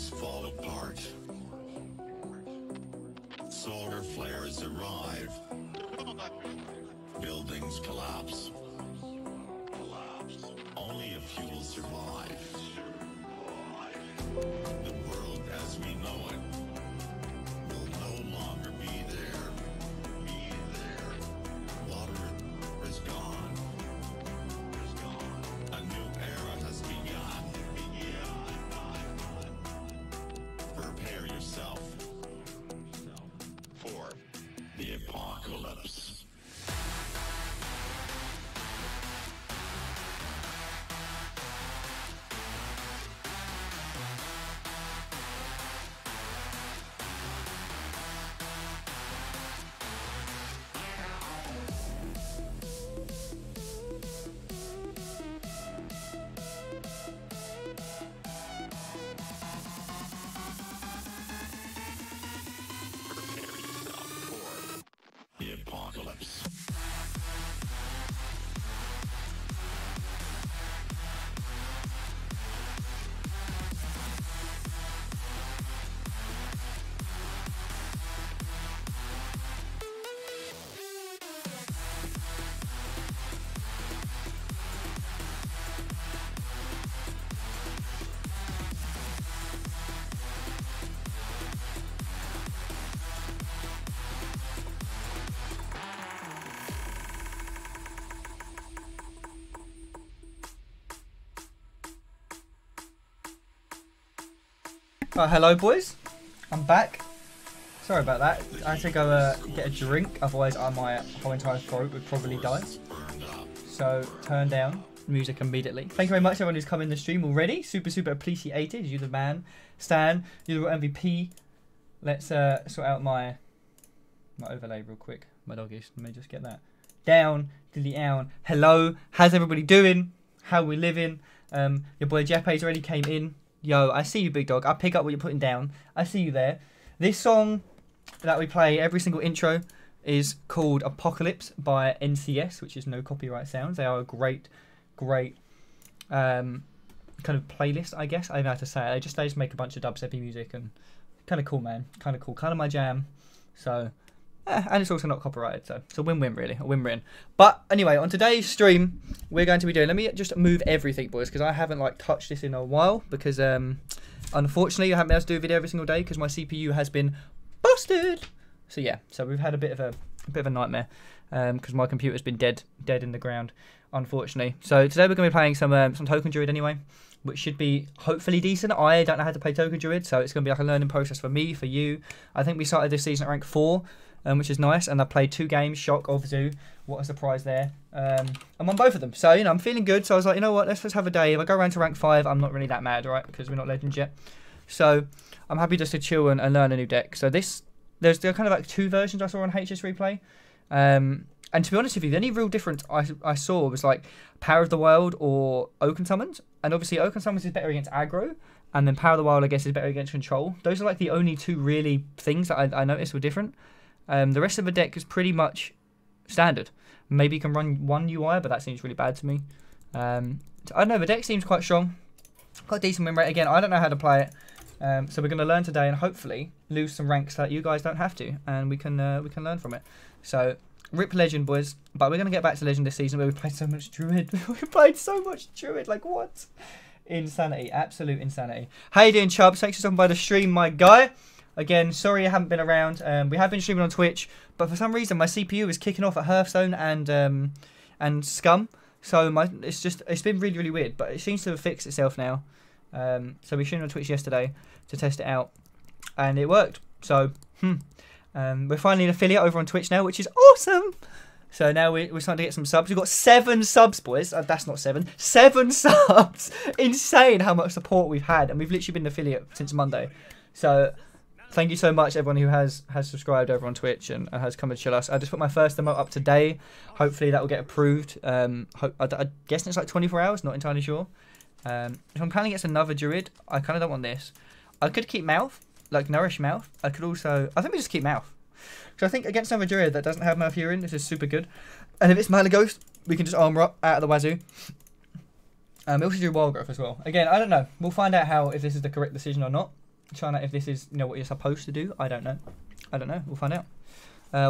Cities fall apart. Solar flares arrive. Buildings collapse. Only a few will survive. The world as we know it will no longer be there. Water is gone. A new era has begun. Prepare yourself for the apocalypse. The apocalypse. Hello boys, I'm back. Sorry about that. I had to go get a drink, otherwise my whole entire throat would probably die. So turn down music immediately. Thank you very much everyone who's come in the stream already. Super appreciated. You're the man. Stan, you're the MVP. Let's sort out my overlay real quick. My doggies. Let me just get that down to the own. Hello, how's everybody doing? How we living? Your boy Jepe's already came in. Yo, I see you, big dog. I pick up what you're putting down. I see you there. This song that we play every single intro is called Apocalypse by NCS, which is No Copyright Sounds. They are a great kind of playlist, I guess. I don't know how to say it. They just make a bunch of dubstep music and kind of cool, man. Kind of cool. Kind of my jam. So, and it's also not copyrighted, so it's a win-win, really. A win-win. But anyway, on today's stream, we're going to be doing... Let me just move everything, boys, because I haven't touched this in a while. Because unfortunately, I haven't been able to do a video every single day because my CPU has been busted. So yeah, so we've had a bit of a nightmare because my computer's been dead in the ground, unfortunately. So today we're going to be playing some Token Druid anyway, which should be hopefully decent. I don't know how to play Token Druid, so it's going to be like a learning process for me, for you. I think we started this season at rank 4. Which is nice, and I played 2 games, Shock of Zoo. What a surprise there. I'm on both of them, so you know I'm feeling good. So I was like, you know what, let's just have a day. If I go around to rank 5, I'm not really that mad, right? Because we're not legends yet. So I'm happy just to chill and learn a new deck. So there's kind of 2 versions I saw on HS Replay, and to be honest with you, the only real difference I saw was Power of the Wild or Oaken Summons, and obviously Oaken Summons is better against aggro, and then Power of the Wild I guess is better against control. Those are the only 2 really things that I noticed were different. The rest of the deck is pretty much standard. Maybe you can run 1 UI, but that seems really bad to me. So I don't know, the deck seems quite strong. Got a decent win rate. Again, I don't know how to play it. So we're going to learn today and hopefully lose some ranks so that you guys don't have to. And we can learn from it. So, rip Legend, boys. But we're going to get back to Legend this season where we played so much Druid. We played so much Druid. What? Insanity. Absolute insanity. How you doing, Chubbs? Thanks for stopping by the stream, my guy. Again, sorry I haven't been around. We have been streaming on Twitch, but for some reason my CPU was kicking off at Hearthstone and Scum. So it's been really weird, but it seems to have fixed itself now. So we streamed on Twitch yesterday to test it out, and it worked. So we're finally an affiliate over on Twitch now, which is awesome. So now we're starting to get some subs. We've got 7 subs, boys. That's not 7. 7 subs. Insane how much support we've had, and we've literally been an affiliate since Monday. So thank you so much, everyone who has subscribed over on Twitch and has come and chill us. I just put my first emote up today. Hopefully that will get approved. I guess it's 24 hours, not entirely sure. If I'm planning against another Druid, I kind of don't want this. I could keep Mouth, Nourish Mouth. I could also... I think we just keep Mouth. Because I think against another Druid that doesn't have Malfurion, this is super good. And if it's Malaghost, we can just armor up out of the wazoo. We also do Wild Growth as well. Again, I don't know. We'll find out if this is the correct decision or not. Trying out if this is, what you're supposed to do. I don't know. We'll find out.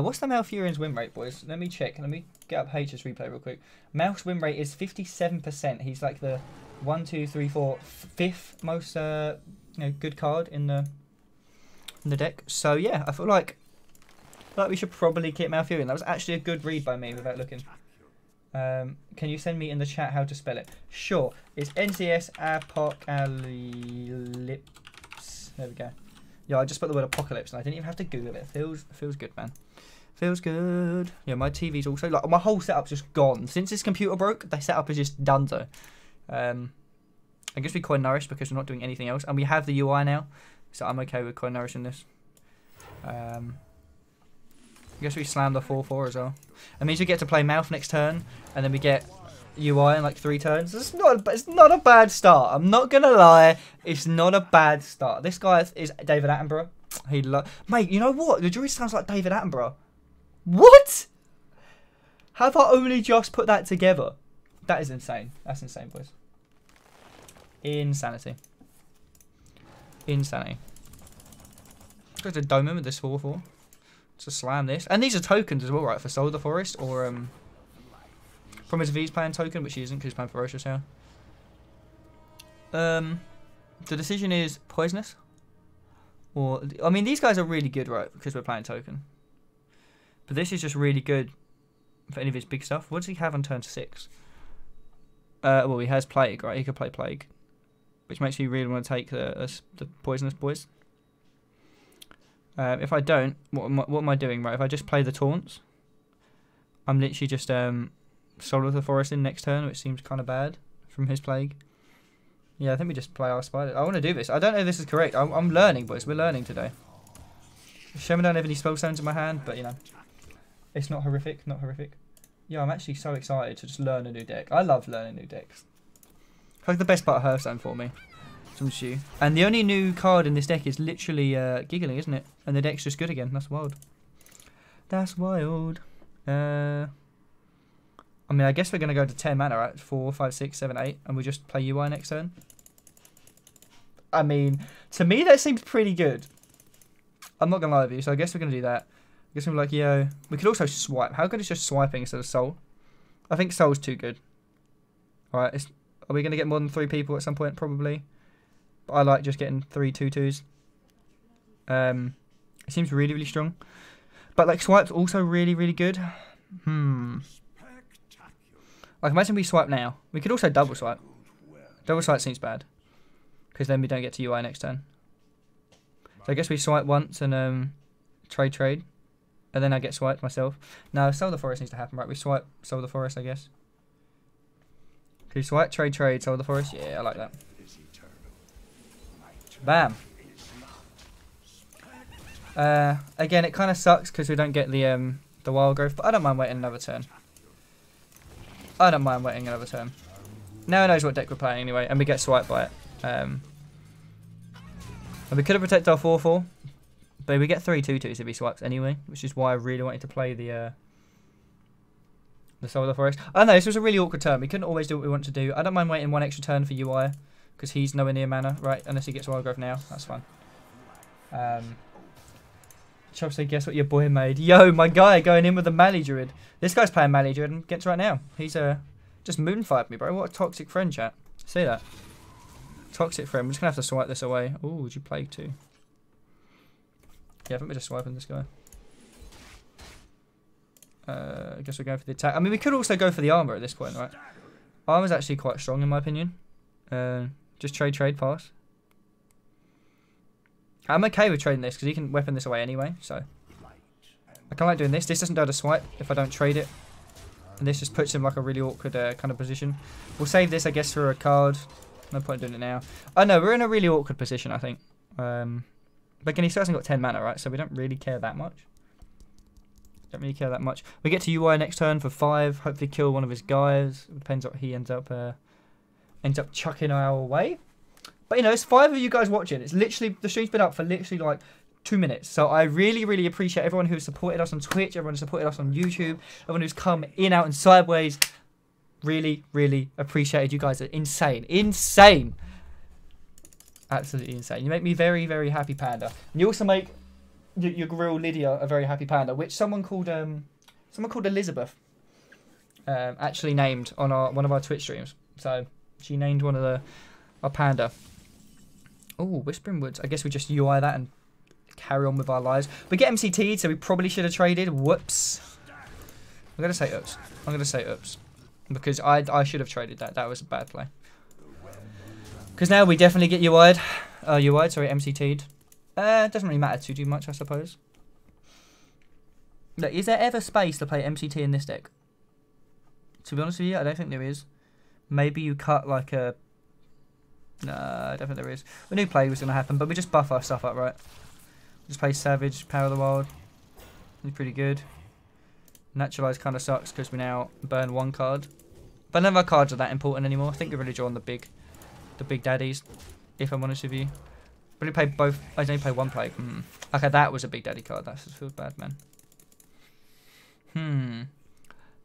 What's the Malfurion's win rate, boys? Let me check. Let me get up H's replay real quick. Mal's win rate is 57%. He's like the 1, 2, 3, 4, 5th most good card in the deck. So yeah, I feel like we should probably keep Malfurion. That was actually a good read by me without looking. Can you send me in the chat how to spell it? Sure. It's NCS Apocalypse. There we go. Yeah, I just put the word apocalypse and I didn't even have to Google it. Feels good, man. Feels good. Yeah, my TV's also like my whole setup's just gone. Since this computer broke, the setup is just done so. I guess we coin nourish because we're not doing anything else. And we have the UI now. So I'm okay with coin nourishing this. I guess we slam the 4/4 as well. It means we get to play mouth next turn, and then we get UI in like 3 turns. It's not a bad start. I'm not gonna lie, it's not a bad start. This guy is David Attenborough. Mate, you know what? The Druid sounds like David Attenborough. What? Have I only just put that together? That is insane. That's insane, boys. Insanity. Insanity. Go to dome him with this 4/4. To slam this. And these are tokens as well, right? For Soul of the Forest or Promise V's playing token, which he isn't because he's playing Ferocious here. The decision is poisonous. Or I mean these guys are really good, right? Because we're playing token. But this is just really good for any of his big stuff. What does he have on turn 6? Well, he has Plague, right? He could play Plague. Which makes me really want to take the poisonous boys. If I don't, what am I doing, right? If I just play the taunts, I'm literally just Soul of the Forest in next turn, which seems kind of bad from his Plague. Yeah, I think we just play our Spider. I want to do this. I don't know if this is correct. I'm learning, boys. We're learning today. Shame I don't have any spell stones in my hand, but, it's not horrific. Not horrific. Yeah, I'm actually so excited to just learn a new deck. I love learning new decks. It's like the best part of Hearthstone for me. And the only new card in this deck is literally Giggling, isn't it? And the deck's just good again. That's wild. That's wild. I mean, I guess we're going to go to 10 mana, right? 4, 5, 6, 7, 8. And we just play UI next turn. I mean, to me, that seems pretty good. I'm not going to lie with you. So I guess we're going to do that. I guess we're like, yo. We could also swipe. How good is just swiping instead of Soul? I think Soul's too good. Alright, are we going to get more than 3 people at some point? Probably. But I like just getting 3 2/2s. It seems really, really strong. But like swipe's also really, really good. Like imagine we swipe now. We could also double swipe. Double swipe seems bad. Because then we don't get to UI next turn. So I guess we swipe once and trade. And then I get swiped myself. No, Soul of the Forest needs to happen, right? We swipe Soul of the Forest, I guess. Can you swipe, trade, Soul of the Forest? Yeah, I like that. Bam. Again, it kind of sucks because we don't get the wild growth, but I don't mind waiting another turn. Now he knows what deck we're playing anyway, and we get swiped by it. And we could have protected our 4/4, but we get 3 2/2s if he swipes anyway, which is why I really wanted to play the Soul of the Forest. I know this was a really awkward turn. We couldn't always do what we want to do. I don't mind waiting 1 extra turn for UI. Because he's nowhere near mana, right? Unless he gets wild growth now. That's fine. Chubb said, guess what your boy made? Yo, my guy going in with the Mali Druid. This guy's playing Mali Druid and gets right now. He's just moonfired me, bro. What a toxic friend, chat. See that? Toxic friend. We're just going to have to swipe this away. Oh, would you Plague too? Yeah, I think we're just swiping this guy. I guess we're going for the attack. I mean, we could also go for the armor at this point, right? Armor's actually quite strong in my opinion. Just trade, pass. I'm okay with trading this because he can weapon this away anyway, so. I kind of like doing this. This doesn't go to swipe if I don't trade it. And this just puts him like a really awkward kind of position. We'll save this, I guess, for a card. No point in doing it now. Oh no, we're in a really awkward position, I think. But again, he still hasn't got 10 mana, right? So we don't really care that much. We get to UI next turn for 5. Hopefully kill one of his guys. It depends what he ends up chucking our way. But it's 5 of you guys watching. It's literally, the stream's been up for literally like 2 minutes. So I really, really appreciate everyone who's supported us on Twitch, everyone who's supported us on YouTube, everyone who's come in, out and sideways. Really, really appreciated. You guys are insane. Absolutely insane. You make me very, very happy, Panda. And you also make your girl Lydia a very happy panda, which someone called Elizabeth actually named on one of our Twitch streams. So she named one of our panda. Oh, Whispering Woods. I guess we just UI that and carry on with our lives. We get MCT'd, so we probably should have traded. Whoops. I'm gonna say oops. I'm gonna say oops because I should have traded that. That was a bad play. Because now we definitely get UI'd. Sorry, MCT'd. It doesn't really matter too much, I suppose. Look, is there ever space to play MCT in this deck? To be honest with you, I don't think there is. Maybe you cut like a... No, I don't think there is. We knew play was going to happen, but we just buff our stuff up, right? Just play Savage, Power of the Wild. It's pretty good. Naturalize kind of sucks because we now burn one card. But none of our cards are that important anymore. I think we're really drawing the big daddies, if I'm honest with you. I only played both. I only played one plague. Okay, that was a big daddy card. That just feels bad, man.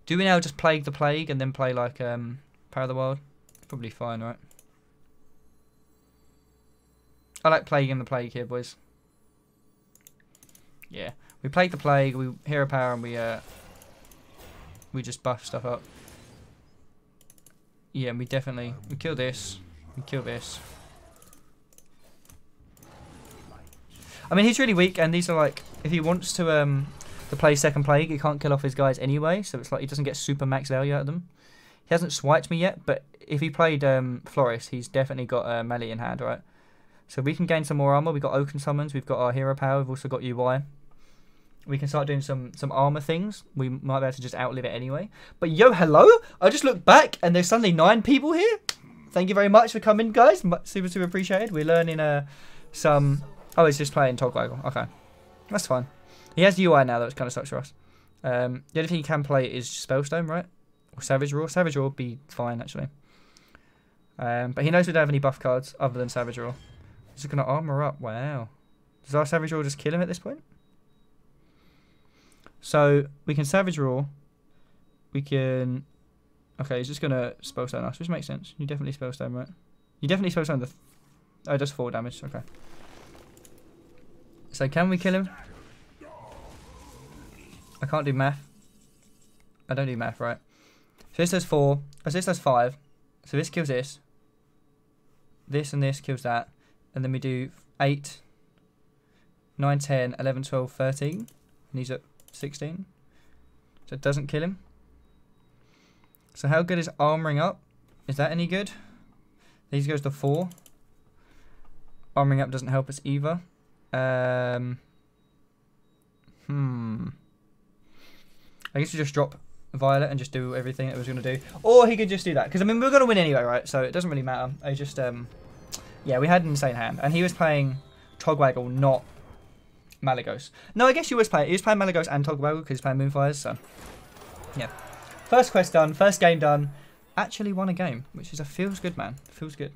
Do we now just plague the plague and then play like Power of the Wild? Probably fine, right? I like plaguing the plague here, boys. Yeah, we plague the plague. We hero power and we just buff stuff up. Yeah, and we kill this. We kill this. I mean, he's really weak, and these are like, if he wants to play second plague, he can't kill off his guys anyway, so it's like he doesn't get super max value out of them. He hasn't swiped me yet, but if he played Florist, he's definitely got melee in hand, right? So we can gain some more armor. We've got Oaken Summons, we've got our hero power, we've also got UI. We can start doing some armor things. We might be able to just outlive it anyway. But yo, hello! I just looked back, and there's suddenly 9 people here. Thank you very much for coming, guys. Super, super appreciated. We're learning some... Oh, he's just playing Togwaggle. Okay. That's fine. He has UI now, that kind of sucks for us. The only thing he can play is Spellstone, right? Or Savage Roar. Savage Roar would be fine, actually. But he knows we don't have any buff cards other than Savage Roar. He's just going to armor up. Wow. Does our Savage Roar just kill him at this point? So, we can Savage Roar. We can... Okay, he's just going to Spellstone us, which makes sense. You definitely Spellstone, right? You definitely Spellstone the... Oh, it does 4 damage. Okay. So, can we kill him? I can't do math. I don't do math, right? So, this does 4. Oh, so this does 5. So, this kills this. This and this kills that. And then we do 8, 9, 10, 11, 12, 13. And he's at 16. So, it doesn't kill him. So how good is armoring up? Is that any good? These goes to 4. Armoring up doesn't help us either. I guess we just drop Violet and just do everything that we was going to do. Or he could just do that. Because, I mean, we're going to win anyway, right? So it doesn't really matter. I just, yeah, we had an insane hand. And he was playing Togwaggle, not Malygos. No, I guess he was playing Malygos and Togwaggle because he's playing Moonfires, so... Yeah. First quest done, first game done. Actually won a game, which feels good, man. Feels good.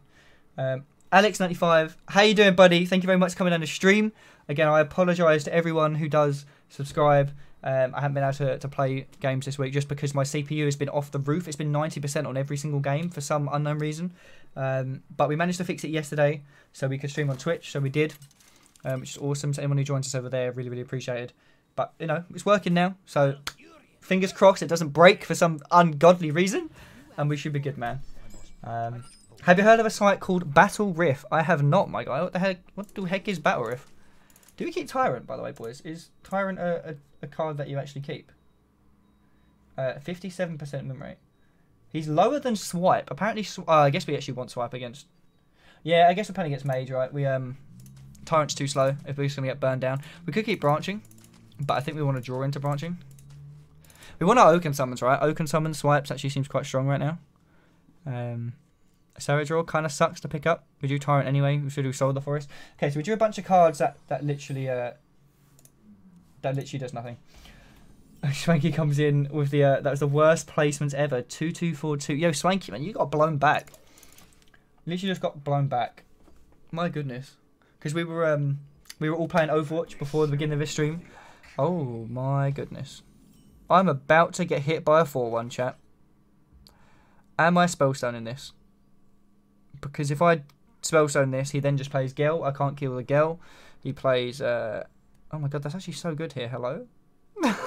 Alex95, how you doing, buddy? Thank you very much for coming on the stream. Again, I apologise to everyone who does subscribe. I haven't been able to play games this week just because my CPU has been off the roof. It's been 90% on every single game for some unknown reason. But we managed to fix it yesterday so we could stream on Twitch, so we did. Which is awesome. So anyone who joins us over there, really, really appreciated. But, you know, it's working now, so... Fingers crossed it doesn't break for some ungodly reason. And we should be good, man. Have you heard of a site called Battle Riff? I have not, my guy. What the heck is Battle Riff? Do we keep Tyrant, by the way, boys? Is Tyrant a card that you actually keep? 57% win rate. He's lower than Swipe. Apparently, I guess we actually want Swipe against... Yeah, I guess we're playing against Mage, right? Tyrant's too slow if we're just going to get burned down. We could keep Branching, but I think we want to draw into Branching. We want our Oaken Summons, right? Oaken Summons, Swipes actually seems quite strong right now. Savage Roar kind of sucks to pick up. We do Tyrant anyway. We should do Soul of the Forest. Okay, so we drew a bunch of cards that literally does nothing. Swanky comes in with the that was the worst placements ever. 2-2-4-2. Yo, Swanky, man, you got blown back. Literally just got blown back. My goodness, because we were all playing Overwatch before the beginning of this stream. Oh my goodness. I'm about to get hit by a 4-1, chat. Am I Spellstone in this? Because if I Spellstone this. He then just plays Gel. I can't kill the Gel. He plays... oh my god, that's actually so good here. Hello?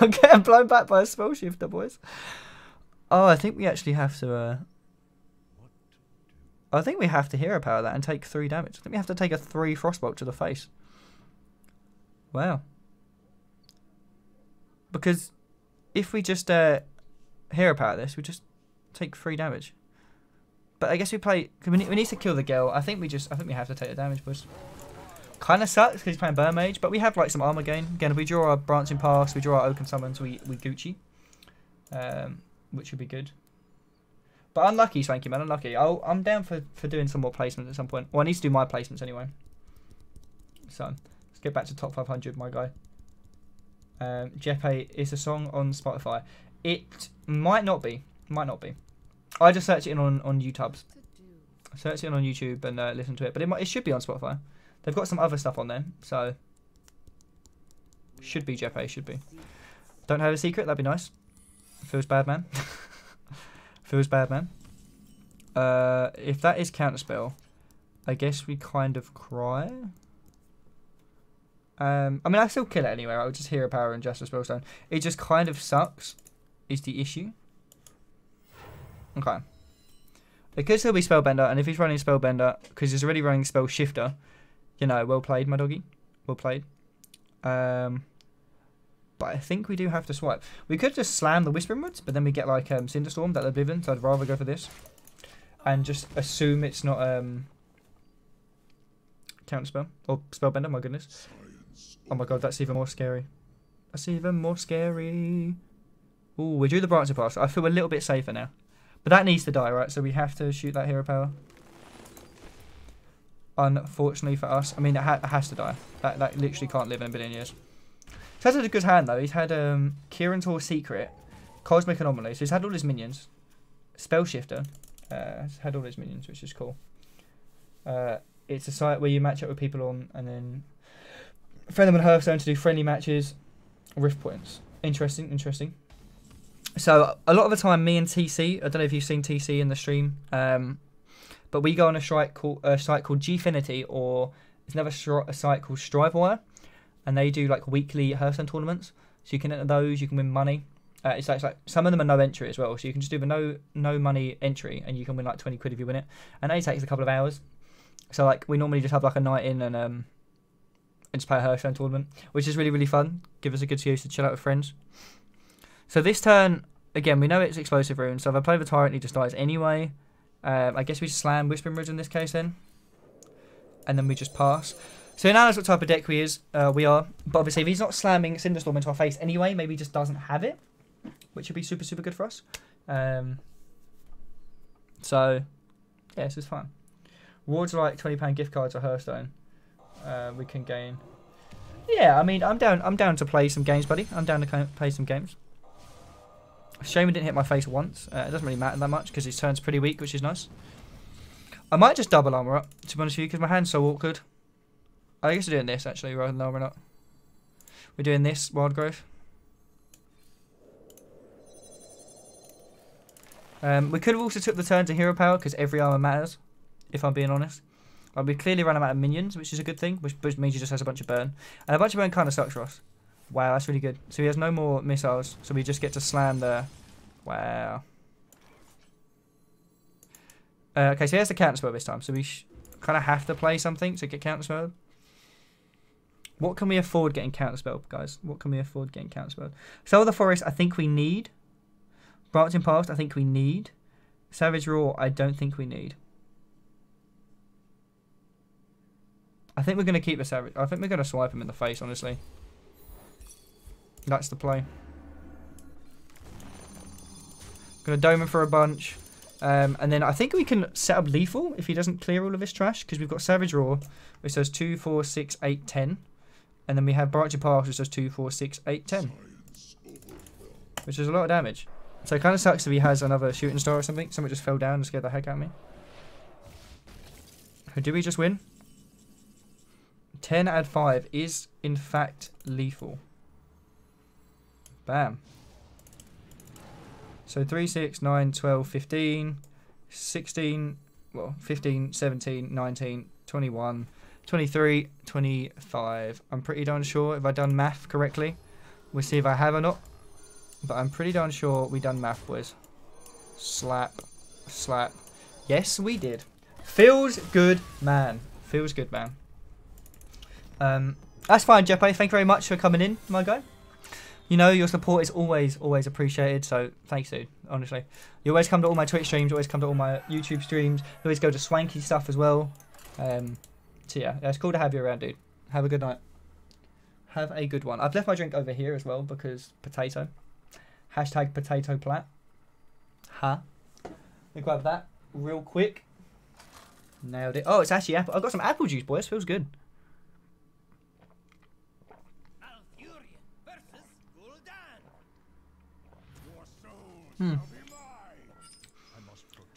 I'm getting blown back by a spell shifter, boys. Oh, I think we actually have to... I think we have to hero power that and take 3 damage. I think we have to take a 3 frostbolt to the face. Wow. Because if we just hero power this, we just take 3 damage. But I guess we play... We need to kill the girl. I think we have to take the damage, boys. Kind of sucks because he's playing Burn Mage, but we have like some armor gain. Again, if we draw our Branching Pass, we draw our Oaken Summons, we Gucci. Which would be good. But unlucky, Swanky man, unlucky. I'm down for doing some more placements at some point. Well, I need to do my placements anyway. So, let's get back to top 500, my guy. Jeppe is a song on Spotify. It might not be. Might not be. I just search it in on YouTube. Search it in on YouTube and listen to it. But it should be on Spotify. They've got some other stuff on there. So, should be Jeppe, should be. Don't have a secret, that'd be nice. Feels bad, man. Feels bad, man. If that is counterspell, I guess we kind of cry. I mean, I still kill it anyway. I would just hero power and just a spellstone. It just kind of sucks, is the issue. Okay. It could still be Spellbender, and if he's running Spellbender, because he's already running Spell Shifter, you know, well played, my doggy. Well played. But I think we do have to swipe. We could just slam the Whispering Woods, but then we get like Cinderstorm, that Oblivion, so I'd rather go for this. And just assume it's not Counterspell. Or Spellbender, my goodness. Oh my god, that's even more scary. That's even more scary. Ooh, we drew the Branching Pass. I feel a little bit safer now. But that needs to die, right? So we have to shoot that hero power. Unfortunately for us. I mean, it has to die. That literally can't live in a billion years. He's had a good hand, though. He's had Kieran's Hall Secret, Cosmic Anomaly. So he's had all his minions. Spell Shifter. He's had all his minions, which is cool. It's a site where you match up with people on, and then friend them on Hearthstone to do friendly matches. Rift points. Interesting, interesting. So a lot of the time, me and TC, I don't know if you've seen TC in the stream, but we go on a site called Gfinity, or there's another site called Strivewire, and they do like weekly Hearthstone tournaments. So you can enter those, you can win money. It's like some of them are no entry as well, so you can just do the no money entry, and you can win like 20 quid if you win it. And it only takes a couple of hours. So like we normally just have like a night in and just play a Hearthstone tournament, which is really, really fun. Give us a good excuse to chill out with friends. So this turn, again, we know it's explosive rune, so if I play the Tyrant, he just dies anyway. I guess we just slam Whispering Woods in this case then. And then we just pass. So now knows what type of deck we are. But obviously if he's not slamming Cinderstorm into our face anyway, maybe he just doesn't have it, which would be super, super good for us. So, yeah, this is fun. Rewards are like £20 gift cards or Hearthstone. We can gain. Yeah, I mean, I'm down to play some games, buddy. I'm down to play some games. Shame he didn't hit my face once. It doesn't really matter that much because his turn's pretty weak, which is nice. I might just double armor up, to be honest with you, because my hand's so awkward. I guess we're doing this, actually, rather than armor up. We're doing this, Wild Growth. We could have also took the turn to hero power, because every armor matters, if I'm being honest. We clearly ran out of minions, which is a good thing, which means he just has a bunch of burn. And a bunch of burn kind of sucks for us. Wow, that's really good. So he has no more missiles, so we just get to slam the... Wow. Okay, so he has the counterspell this time, so we kind of have to play something to get counterspelled. What can we afford getting counterspelled, guys? What can we afford getting counterspelled? Soul of the Forest, I think we need. Branching Pass, I think we need. Savage Roar, I don't think we need. I think we're going to keep the Savage... I think we're going to swipe him in the face, honestly. That's the play. Gonna dome him for a bunch. And then I think we can set up lethal if he doesn't clear all of his trash, because we've got Savage Roar, which says 2, 4, 6, 8, 10. And then we have Branching Pass, which says 2, 4, 6, 8, 10. Which is a lot of damage. So it kind of sucks if he has another shooting star or something. Someone just fell down and scared the heck out of me. Do we just win? 10 add 5 is, in fact, lethal. Bam. So 3, 6, 9, 12, 15, 16, well, 15, 17, 19, 21, 23, 25. I'm pretty darn sure if I done math correctly. We'll see if I have or not. But I'm pretty darn sure we done math, boys. Slap. Slap. Yes, we did. Feels good, man. Feels good, man. That's fine, Jeppe. Thank you very much for coming in, my guy. You know, your support is always, always appreciated. So, thanks, dude. Honestly. You always come to all my Twitch streams. You always come to all my YouTube streams. You always go to swanky stuff as well. So, yeah. It's cool to have you around, dude. Have a good night. Have a good one. I've left my drink over here as well because potato. Hashtag potato plat. Huh? Let me grab that real quick. Nailed it. Oh, it's actually apple. I've got some apple juice, boys. Feels good.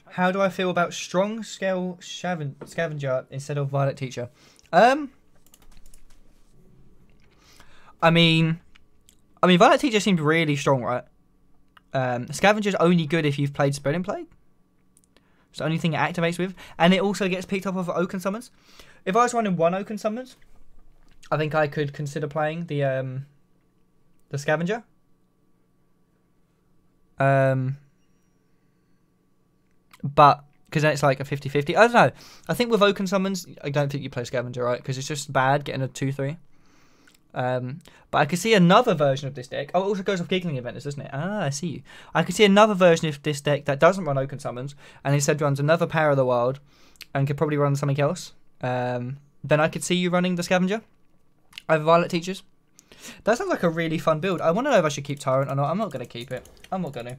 How do I feel about strong scale scavenger instead of violet teacher? I mean violet teacher seems really strong, right? Scavenger's only good if you've played Spread and Plague. It's the only thing it activates with, and it also gets picked up off of Oaken Summons. If I was running one Oaken Summons, I think I could consider playing the Scavenger. But because then it's like a 50-50. I don't know. I think with Oaken Summons, I don't think you play Scavenger, right? Because it's just bad getting a 2-3. But I could see another version of this deck. Oh, it also goes off Giggling Events, doesn't it? Ah, I see you. I could see another version of this deck that doesn't run Oaken Summons and instead runs another Power of the Wild and could probably run something else. Then I could see you running the Scavenger over Violet Teachers. That sounds like a really fun build. I want to know if I should keep Tyrant or not. I'm not going to keep it. I'm not going to.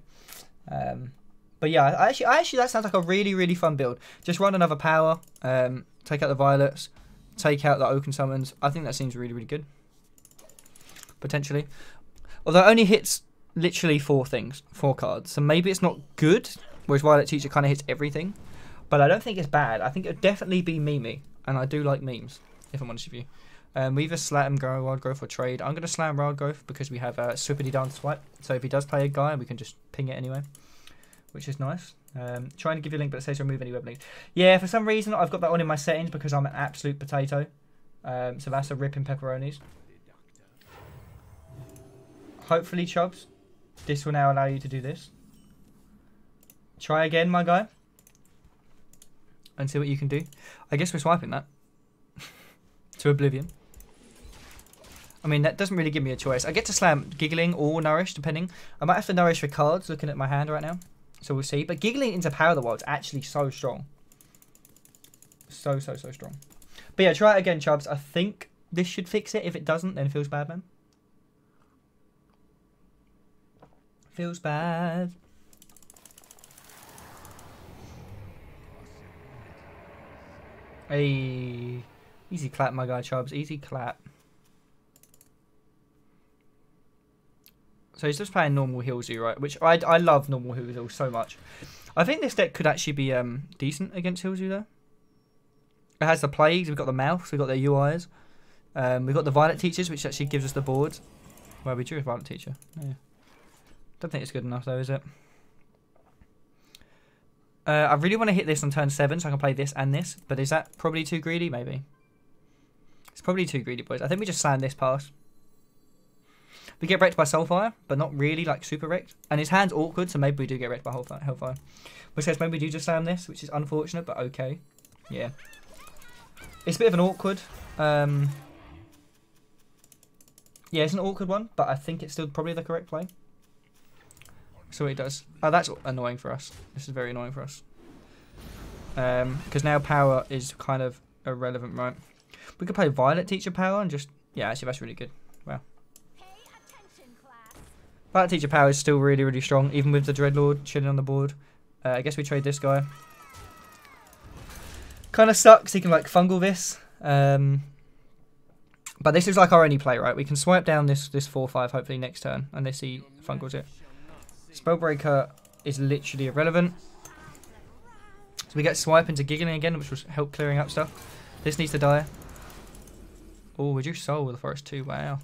But yeah, I actually that sounds like a really, really fun build. Just run another Power, take out the Violets, take out the Oaken Summons. I think that seems really, really good. Potentially. Although it only hits literally 4 cards. So maybe it's not good, whereas Violet Teacher kind of hits everything. But I don't think it's bad. I think it would definitely be memey. And I do like memes, if I'm honest with you. We either slam Wild Growth or trade. I'm going to slam Wild Growth because we have Swippity Dance Swipe. So if he does play a guy, we can just ping it anyway, which is nice. Trying to give you a link, but it says remove any web links. Yeah, for some reason I've got that on in my settings because I'm an absolute potato. So that's a rip in pepperonis. Hopefully, Chubbs, this will now allow you to do this. Try again, my guy. And see what you can do. I guess we're swiping that. To oblivion. I mean, that doesn't really give me a choice. I get to slam Giggling or Nourish, depending. I might have to Nourish for cards, looking at my hand right now. So we'll see. But Giggling into Power of the Wild is actually so strong. So strong. But yeah, try it again, Chubbs. I think this should fix it. If it doesn't, then it feels bad, man. Feels bad. Hey, easy clap, my guy, Chubbs. Easy clap. So he's just playing normal Healsy, right? Which I love normal Healsy so much. I think this deck could actually be decent against Healsy, though. It has the Plagues. We've got the Mouths. We've got their UIs. We've got the Violet Teachers, which actually gives us the board. Well, we drew a Violet Teacher. Yeah. Don't think it's good enough though, is it? I really want to hit this on turn 7 so I can play this and this, but is that probably too greedy? Maybe. It's probably too greedy, boys. I think we just slam this pass. We get wrecked by Soulfire, but not really like super wrecked. And his hand's awkward, so maybe we do get wrecked by Hellfire. Which says maybe we do just slam this, which is unfortunate, but okay. Yeah. It's a bit of an awkward. Yeah, it's an awkward one, but I think it's still probably the correct play. So it does. Oh, that's annoying for us. This is very annoying for us. Because now Power is kind of irrelevant, right? We could play Violet Teacher Power and just... Yeah, actually, that's really good. Wow. Violet Teacher Power is still really, really strong, even with the Dreadlord chilling on the board. I guess we trade this guy. Kind of sucks. He can, like, fungal this. But this is, like, our only play, right? We can swipe down this 4-5, hopefully, next turn, unless he fungals it. Spellbreaker is literally irrelevant. So we get swipe into Giggling again, which will help clearing up stuff. This needs to die. Oh, reduce soul with the forest too. Wow.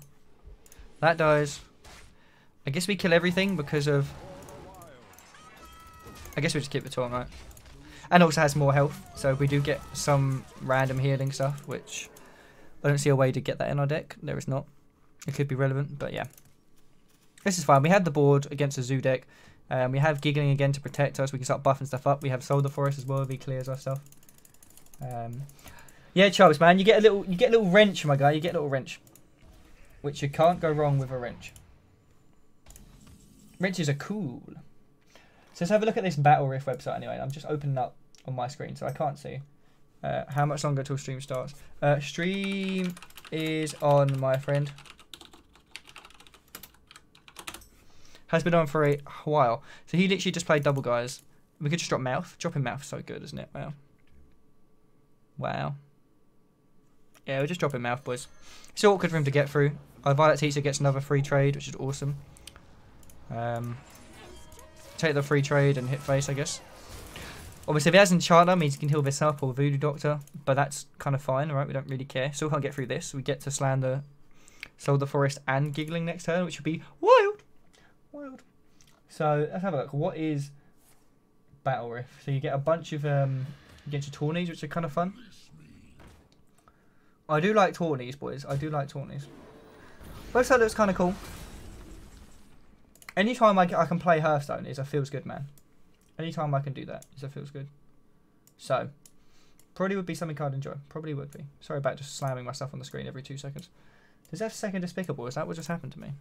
That dies. I guess we kill everything because of... I guess we just keep the taunt, right? And also has more health, so we do get some random healing stuff, which I don't see a way to get that in our deck. There is not. It could be relevant, but yeah. This is fine. We have the board against a zoo deck. We have Giggling again to protect us. We can start buffing stuff up. We have Soul the Forest as well if he clears our stuff. Yeah, Charles, man, you get a little wrench, my guy. You get a little wrench, which you can't go wrong with a wrench. Wrenches are cool. So let's have a look at this Battle Riff website anyway. I'm just opening up on my screen, so I can't see. How much longer till stream starts? Stream is on, my friend. Has been on for a while. So he literally just played double, guys. We could just drop Mouth. Dropping Mouth is so good, isn't it? Wow. Wow. Yeah, we're just dropping Mouth, boys. It's awkward for him to get through. Our Violet Teacher gets another free trade, which is awesome. Take the free trade and hit face, I guess. Obviously, if he has Enchanter, means he can heal this up, or Voodoo Doctor, but that's kind of fine, right? We don't really care. Still can't get through this. We get to slam the Soul the Forest and Giggling next turn, which would be wild. Wild. So, let's have a look. What is Battle Riff? So, you get a bunch of, you get your tourneys, which are kind of fun. I do like tourneys, boys. I do like tourneys. Website looks kind of cool. Anytime I can play Hearthstone, it feels good, man. Anytime I can do that, it feels good. So, probably would be something I'd enjoy. Probably would be. Sorry about just slamming my stuff on the screen every 2 seconds. Does that second despicable? Is that what just happened to me?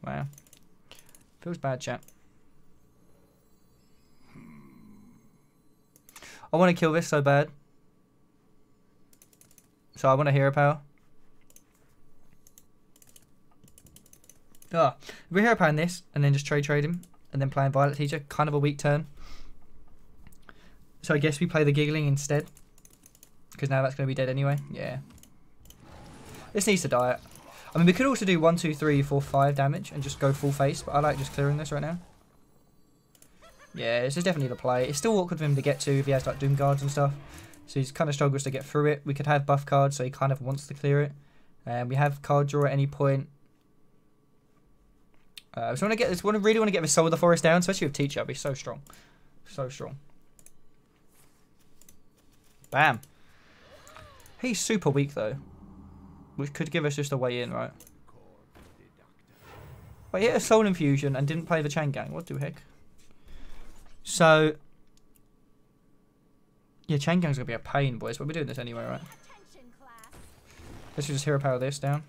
Wow. Feels bad, chat. I want to kill this so bad. So I want a hero power. Ah, we're hero powering this and then just trade him and then playing Violet Teacher. Kind of a weak turn. So I guess we play the Giggling instead. Because now that's going to be dead anyway. Yeah. This needs to die. I mean, we could also do 1, 2, 3, 4, 5 damage and just go full face. But I like just clearing this right now. Yeah, this is definitely the play. It's still awkward for him to get to if he has like Doom Guards and stuff. So he kind of struggles to get through it. We could have buff cards, so he kind of wants to clear it. We have card draw at any point. I just want to get this. Really want to get the Soul of the Forest down, especially with Teacher. He's so strong, so strong. Bam. He's super weak though, which could give us just a way in, right? But he hit a Soul Infusion and didn't play the Chain Gang. What the heck? So yeah, Chain Gang's gonna be a pain, boys. But we're doing this anyway, right? Let's just hero power this down.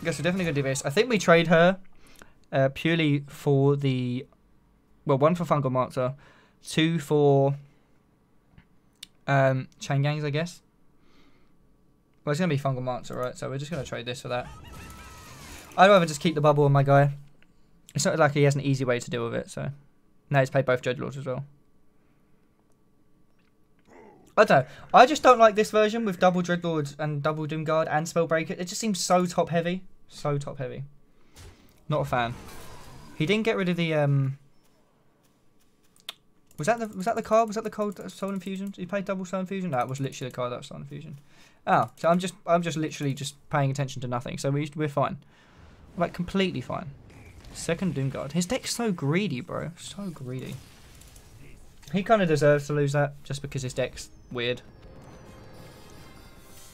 I guess we're definitely going to do this. I think we trade her purely for the... Well, 1 for Fungal Martyr, 2 for Chain Gangs, I guess. Well, it's going to be Fungal Martyr, right? So we're just going to trade this for that. I'd rather just keep the bubble on my guy. It's not like he has an easy way to deal with it, so... Now he's played both Dreadlords as well. I don't know. I just don't like this version with double Dreadlords and double Doomguard and Spellbreaker. It just seems so top heavy. So top heavy. Not a fan. He didn't get rid of the Was that the card? Was that the card Soul Infusion? He played double Soul Infusion? No, it was literally the card that was Soul Infusion. Oh, so I'm just literally just paying attention to nothing. So we're fine. Like completely fine. Second Doomguard. His deck's so greedy, bro. So greedy. He kind of deserves to lose that just because his deck's weird.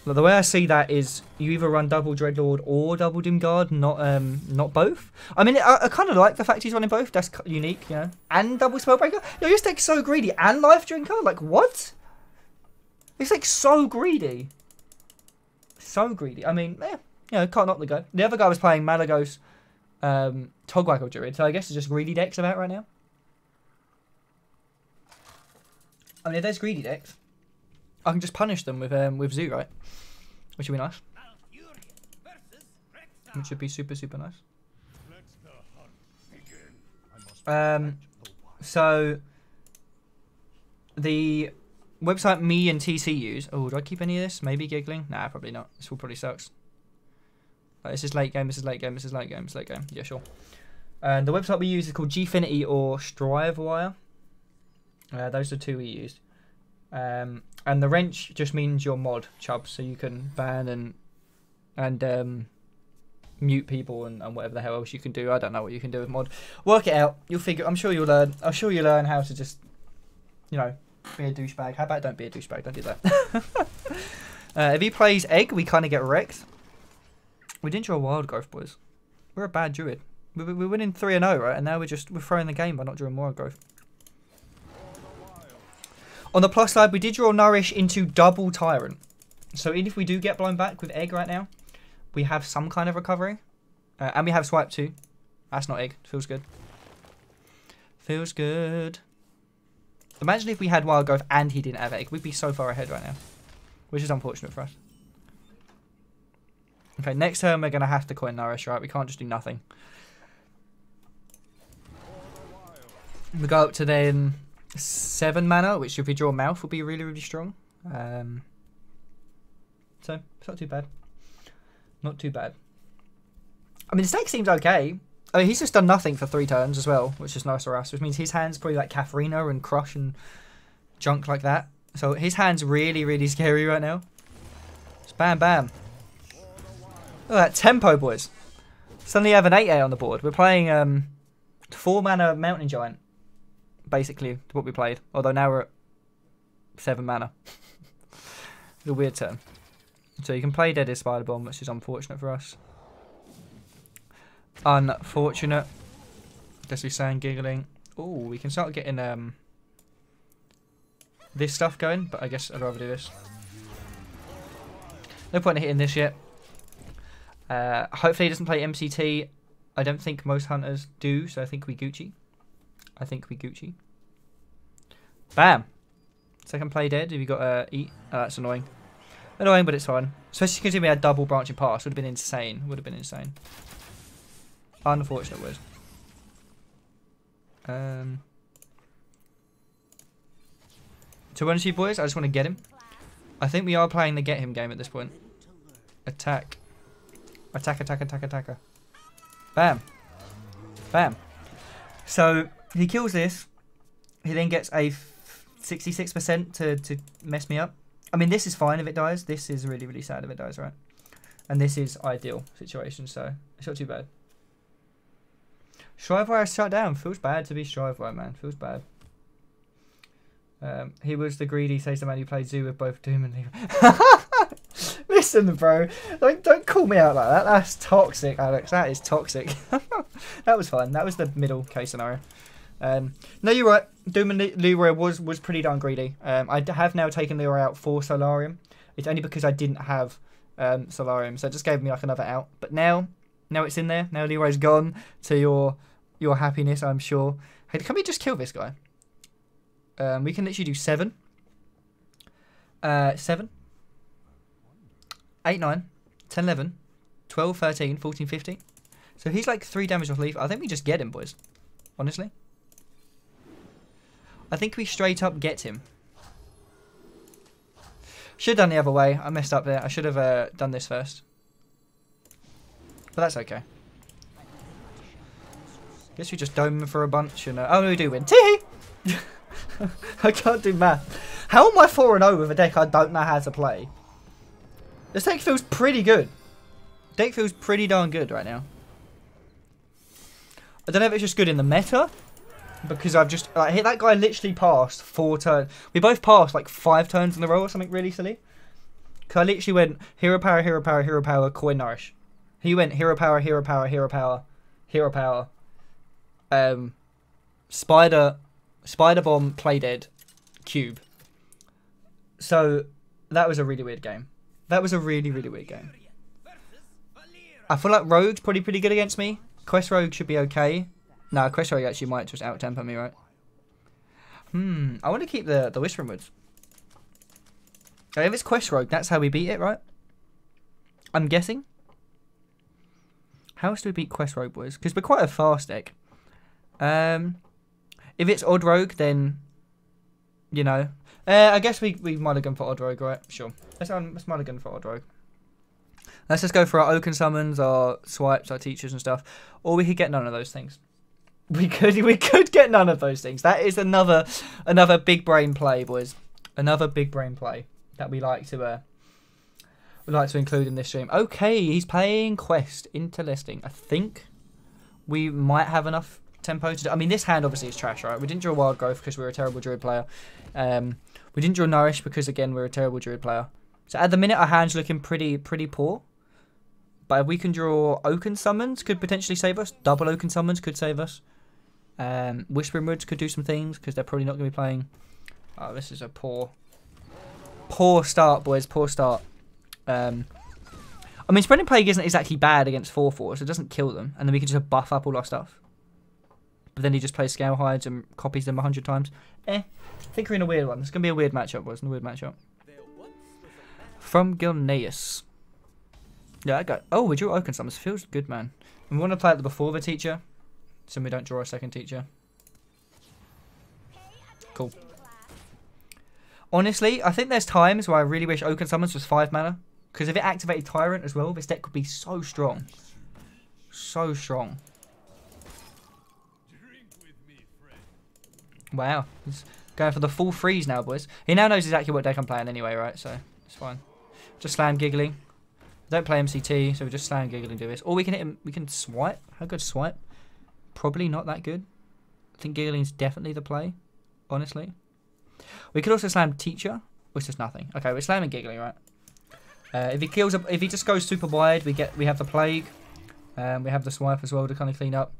But the way I see that is you either run double Dreadlord or double Doomguard, not both. I mean, I kind of like the fact he's running both. That's unique, you know. And double Spellbreaker. Yo, his deck's so greedy. And Life Drinker? Like, what? This deck's so greedy. So greedy. I mean, you know, can't knock the guy. The other guy was playing Malagos, Togwaggle Druid, so I guess it's just greedy decks about right now. I mean, if there's greedy decks, I can just punish them with Zoo, right? Which would be nice. Which would be super, super nice. So the website me and TC use. Oh, do I keep any of this? Maybe Giggling? Nah, probably not. This all probably sucks. Like, this is late game. This is late game. This is late game. It's late game. Yeah, sure. And the website we use is called Gfinity or Strivewire. Those are 2 we used. And the wrench just means your mod, Chubbs, so you can ban and mute people and whatever the hell else you can do. I don't know what you can do with mod. Work it out. You'll figure. I'm sure you'll learn. I'm sure you'll learn how to just, you know, be a douchebag. How about don't be a douchebag? Don't do that. If he plays egg, we kind of get wrecked. We didn't draw wild growth, boys. We're a bad druid. We're winning 3-0, right? And now we're throwing the game by not drawing wild growth. On the plus side, we did draw Nourish into double Tyrant. So even if we do get blown back with Egg right now, we have some kind of recovery. And we have Swipe too. That's not Egg. Feels good. Feels good. Imagine if we had Wild Growth and he didn't have Egg. We'd be so far ahead right now. Which is unfortunate for us. Okay, next turn we're going to have to coin Nourish, right? We can't just do nothing. We go up to then 7 mana, which if we draw Mouth will be really, really strong. So, it's not too bad. Not too bad. I mean, the deck seems okay. I mean, he's just done nothing for 3 turns as well, which is nice for us. Which means his hand's probably like Katharina and Crush and junk like that. So his hand's really, really scary right now. Just bam, bam. Look at that tempo, boys. Suddenly you have an 8-8 on the board. We're playing 4 mana Mountain Giant. Basically, what we played. Although now we're at 7 mana. It's a weird turn. So you can play Deadly Spider Bomb, which is unfortunate for us. Unfortunate. Guess we're saying giggling. Oh, we can start getting this stuff going, but I guess I'd rather do this. No point in hitting this yet. Hopefully he doesn't play MCT. I don't think most hunters do, so I think we Gucci. I think we Gucci. Bam! Second play dead. Have you got eat? Oh, that's annoying. Annoying, but it's fine. Especially considering we had double branching pass. Would have been insane. Would have been insane. Unfortunate word. To be honest with you boys, I just want to get him. I think we are playing the get him game at this point. Attack. Attack, attack, attack, attacker. Bam. Bam. So, he kills this. He then gets a 66% to mess me up. I mean, this is fine if it dies. This is really, really sad if it dies, right? And this is ideal situation, so it's not too bad. Strivewire shut down. Feels bad to be Strivewire, man. Feels bad. He was the greedy, says the man who played Zoo with both Doom and Lever. Listen, bro. Don't call me out like that. That's toxic, Alex. That is toxic. That was fun. That was the middle case scenario. No, you're right. Doom and Leroy was pretty darn greedy. I have now taken Leroy out for Solarium. It's only because I didn't have Solarium, so it just gave me like another out. But now it's in there. Now Leroy's gone to your happiness, I'm sure. Hey, can we just kill this guy? We can literally do 7. 7. 8, 9, 10, 11, 12, 13, 14, 15. So he's like 3 damage off leaf. I think we just get him, boys. Honestly. I think we straight up get him. Should have done the other way. I messed up there. I should have done this first. But that's okay. Guess we just dome him for a bunch. And, oh, no, we do win. Tee! I can't do math. How am I 4-0 with a deck I don't know how to play? This deck feels pretty good. Deck feels pretty darn good right now. I don't know if it's just good in the meta. Because I've just... like, that guy literally passed 4 turns. We both passed like 5 turns in a row or something really silly. Because I literally went Hero Power, Hero Power, Hero Power, Coin Nourish. He went Hero Power, Hero Power, Hero Power, Hero Power. Spider Bomb, Play Dead, Cube. So that was a really weird game. That was a really, really weird game. I feel like Rogue's probably pretty good against me. Quest Rogue should be okay. No, Quest Rogue actually might just out-temper me, right? I want to keep the Whispering Woods. If it's Quest Rogue, that's how we beat it, right? I'm guessing. How else do we beat Quest Rogue, boys? Because we're quite a fast deck. If it's Odd Rogue, then, you know. I guess we might have gone for Odd Rogue, right? Sure. Let's might have gone for Odd Rogue. Let's just go for our Oaken Summons, our Swipes, our Teachers and stuff. Or we could get none of those things. We could get none of those things. That is another big brain play, boys. Another big brain play that we like to would like to include in this stream. Okay, he's playing Quest. Interesting. I think we might have enough tempo to do. I mean, this hand obviously is trash, right? We didn't draw Wild Growth because we were a terrible Druid player. We didn't draw Nourish because, again, we're a terrible Druid player. So at the minute, our hand's looking pretty poor. But if we can draw Oaken Summons, could potentially save us. Double Oaken Summons could save us. Whispering Woods could do some things because they're probably not going to be playing. Oh, this is a poor start, boys. Poor start. I mean, Spreading Plague isn't exactly bad against 4/4, so it doesn't kill them. And then we can just buff up all our stuff. But then he just plays Scale Hides and copies them 100 times. I think we're in a weird one. It's going to be a weird matchup, boys. A weird matchup. From Gilneas. Yeah, I got... Oh, we drew Oaken Summons. Feels good, man. And we want to play it before the teacher, so we don't draw a second teacher. Cool. Honestly, I think there's times where I really wish Oaken Summons was 5 mana. Because if it activated Tyrant as well, this deck could be so strong. So strong. Wow. He's going for the full freeze now, boys. He now knows exactly what deck I'm playing anyway, right? So, it's fine. Just slam Giggling. Don't play MCT, so we just slam Giggling and do this. Or we can hit him, we can swipe. How good swipe? Probably not that good. I think Giggling's definitely the play, honestly. We could also slam Teacher, which is nothing. Okay, we're slamming Giggling, right? If he just goes super wide, we have the Plague. We have the swipe as well to kind of clean up.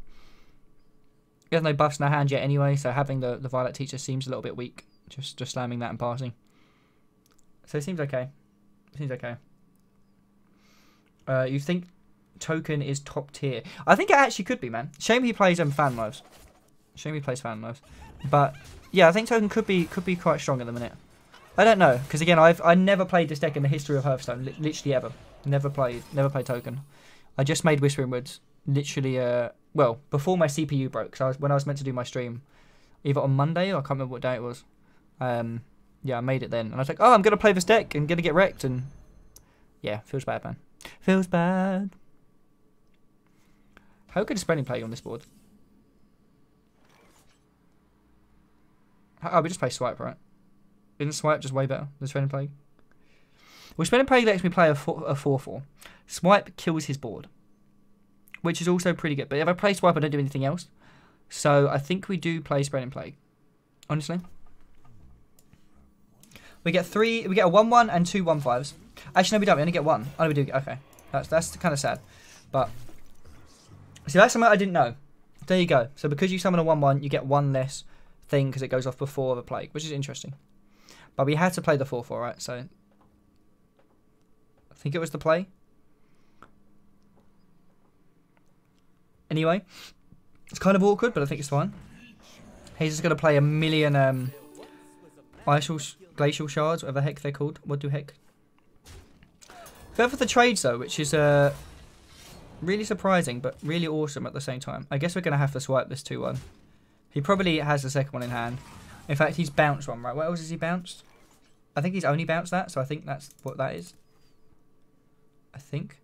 He has no buffs in our hand yet anyway, so having the Violet Teacher seems a little bit weak. Just slamming that and passing. So it seems okay. It seems okay. You think Token is top tier? I think it actually could be, man. Shame he plays Fan Lives. Shame he plays Fan Lives. But yeah, I think Token could be quite strong at the minute. I don't know, because again, I never played this deck in the history of Hearthstone, literally ever. Never played Token. I just made Whispering Woods, literally. Well, before my CPU broke. So when I was meant to do my stream, either on Monday or I can't remember what day it was. Yeah, I made it then, and I was like, oh, I'm gonna play this deck and gonna get wrecked, and yeah, feels bad, man. Feels bad. How good is Spreading Plague on this board? Oh, we just play Swipe, right? Isn't Swipe just way better than Spreading Plague? Well, Spreading Plague lets me play a 4/4. Swipe kills his board, which is also pretty good. But if I play Swipe, I don't do anything else. So I think we do play Spreading Plague. Honestly. We get a 1/1 and 2 1/5s. Actually, no, we don't. We only get 1. Oh, we do. Okay, that's kind of sad. But see, that's something I didn't know. There you go. So because you summon a 1/1, you get 1 less thing because it goes off before the Plague, which is interesting. But we had to play the 4/4, right? So I think it was the play. Anyway, it's kind of awkward, but I think it's fine. He's just going to play a million glacial shards, whatever the heck they're called. What do heck? Go for the trades though, which is really surprising, but really awesome at the same time. I guess we're going to have to swipe this 2/1. He probably has the second one in hand. In fact, he's bounced one, right? What else has he bounced? I think he's only bounced that, so I think that's what that is. I think.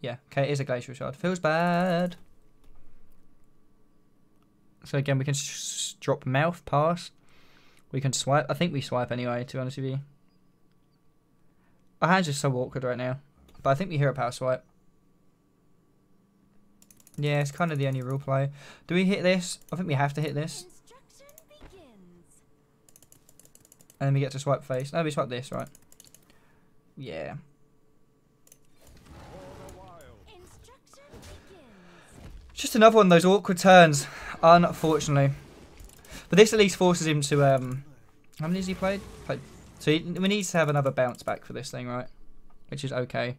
Yeah, okay, it is a glacial shard. Feels bad. So again, we can drop mouth, pass. We can swipe. I think we swipe anyway, to be honest with you. Our hand's just so awkward right now. But I think we hero power swipe. Yeah, it's kind of the only real play. Do we hit this? I think we have to hit this. And then we get to swipe face. No, we swipe this, right? Yeah. Just another one of those awkward turns, unfortunately. But this at least forces him to... how many has he played? So we need to have another bounce back for this thing, right? Which is okay.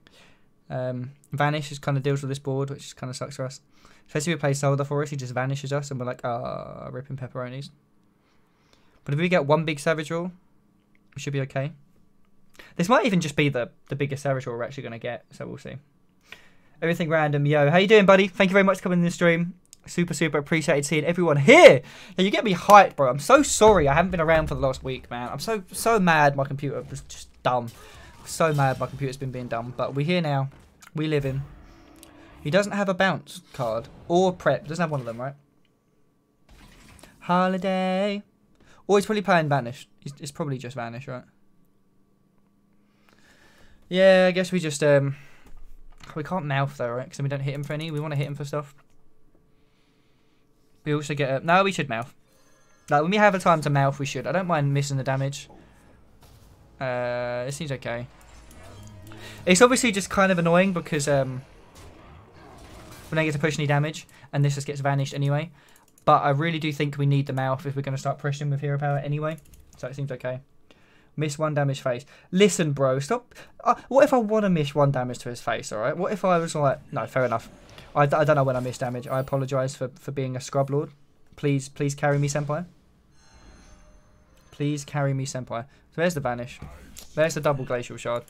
Vanish just kind of deals with this board, which kind of sucks for us. Especially if we play Solder for us, he just vanishes us and we're like, ah, ripping pepperonis. But if we get one big Savage Roll, we should be okay. This might even just be the biggest Savage Roll we're actually going to get, so we'll see. Everything random. Yo, how you doing, buddy? Thank you very much for coming in the stream. Super appreciated seeing everyone here. Yeah, you get me hyped, bro. I'm so sorry I haven't been around for the last week, man. I'm so mad my computer was just dumb. So mad my computer's been being dumb. But we're here now. We live in. He doesn't have a bounce card. Or prep. Doesn't have one of them, right? Holiday. Or he's probably playing Vanish. It's probably just Vanish, right? Yeah, I guess we just we can't mouth though, right? Because we don't hit him for any. We want to hit him for stuff. We also get a... No, we should mouth. Like, when we have a time to mouth, we should. I don't mind missing the damage. It seems okay. It's obviously just kind of annoying because we don't get to push any damage, and this just gets vanished anyway. But I really do think we need the mouth if we're going to start pushing with hero power anyway. So it seems okay. Miss 1 damage face. Listen, bro, stop. What if I want to miss 1 damage to his face, alright? What if I was like... No, fair enough. I don't know when I miss damage. I apologise for being a scrub lord. Please carry me, senpai. Please carry me, senpai. So there's the vanish. There's the double glacial shard.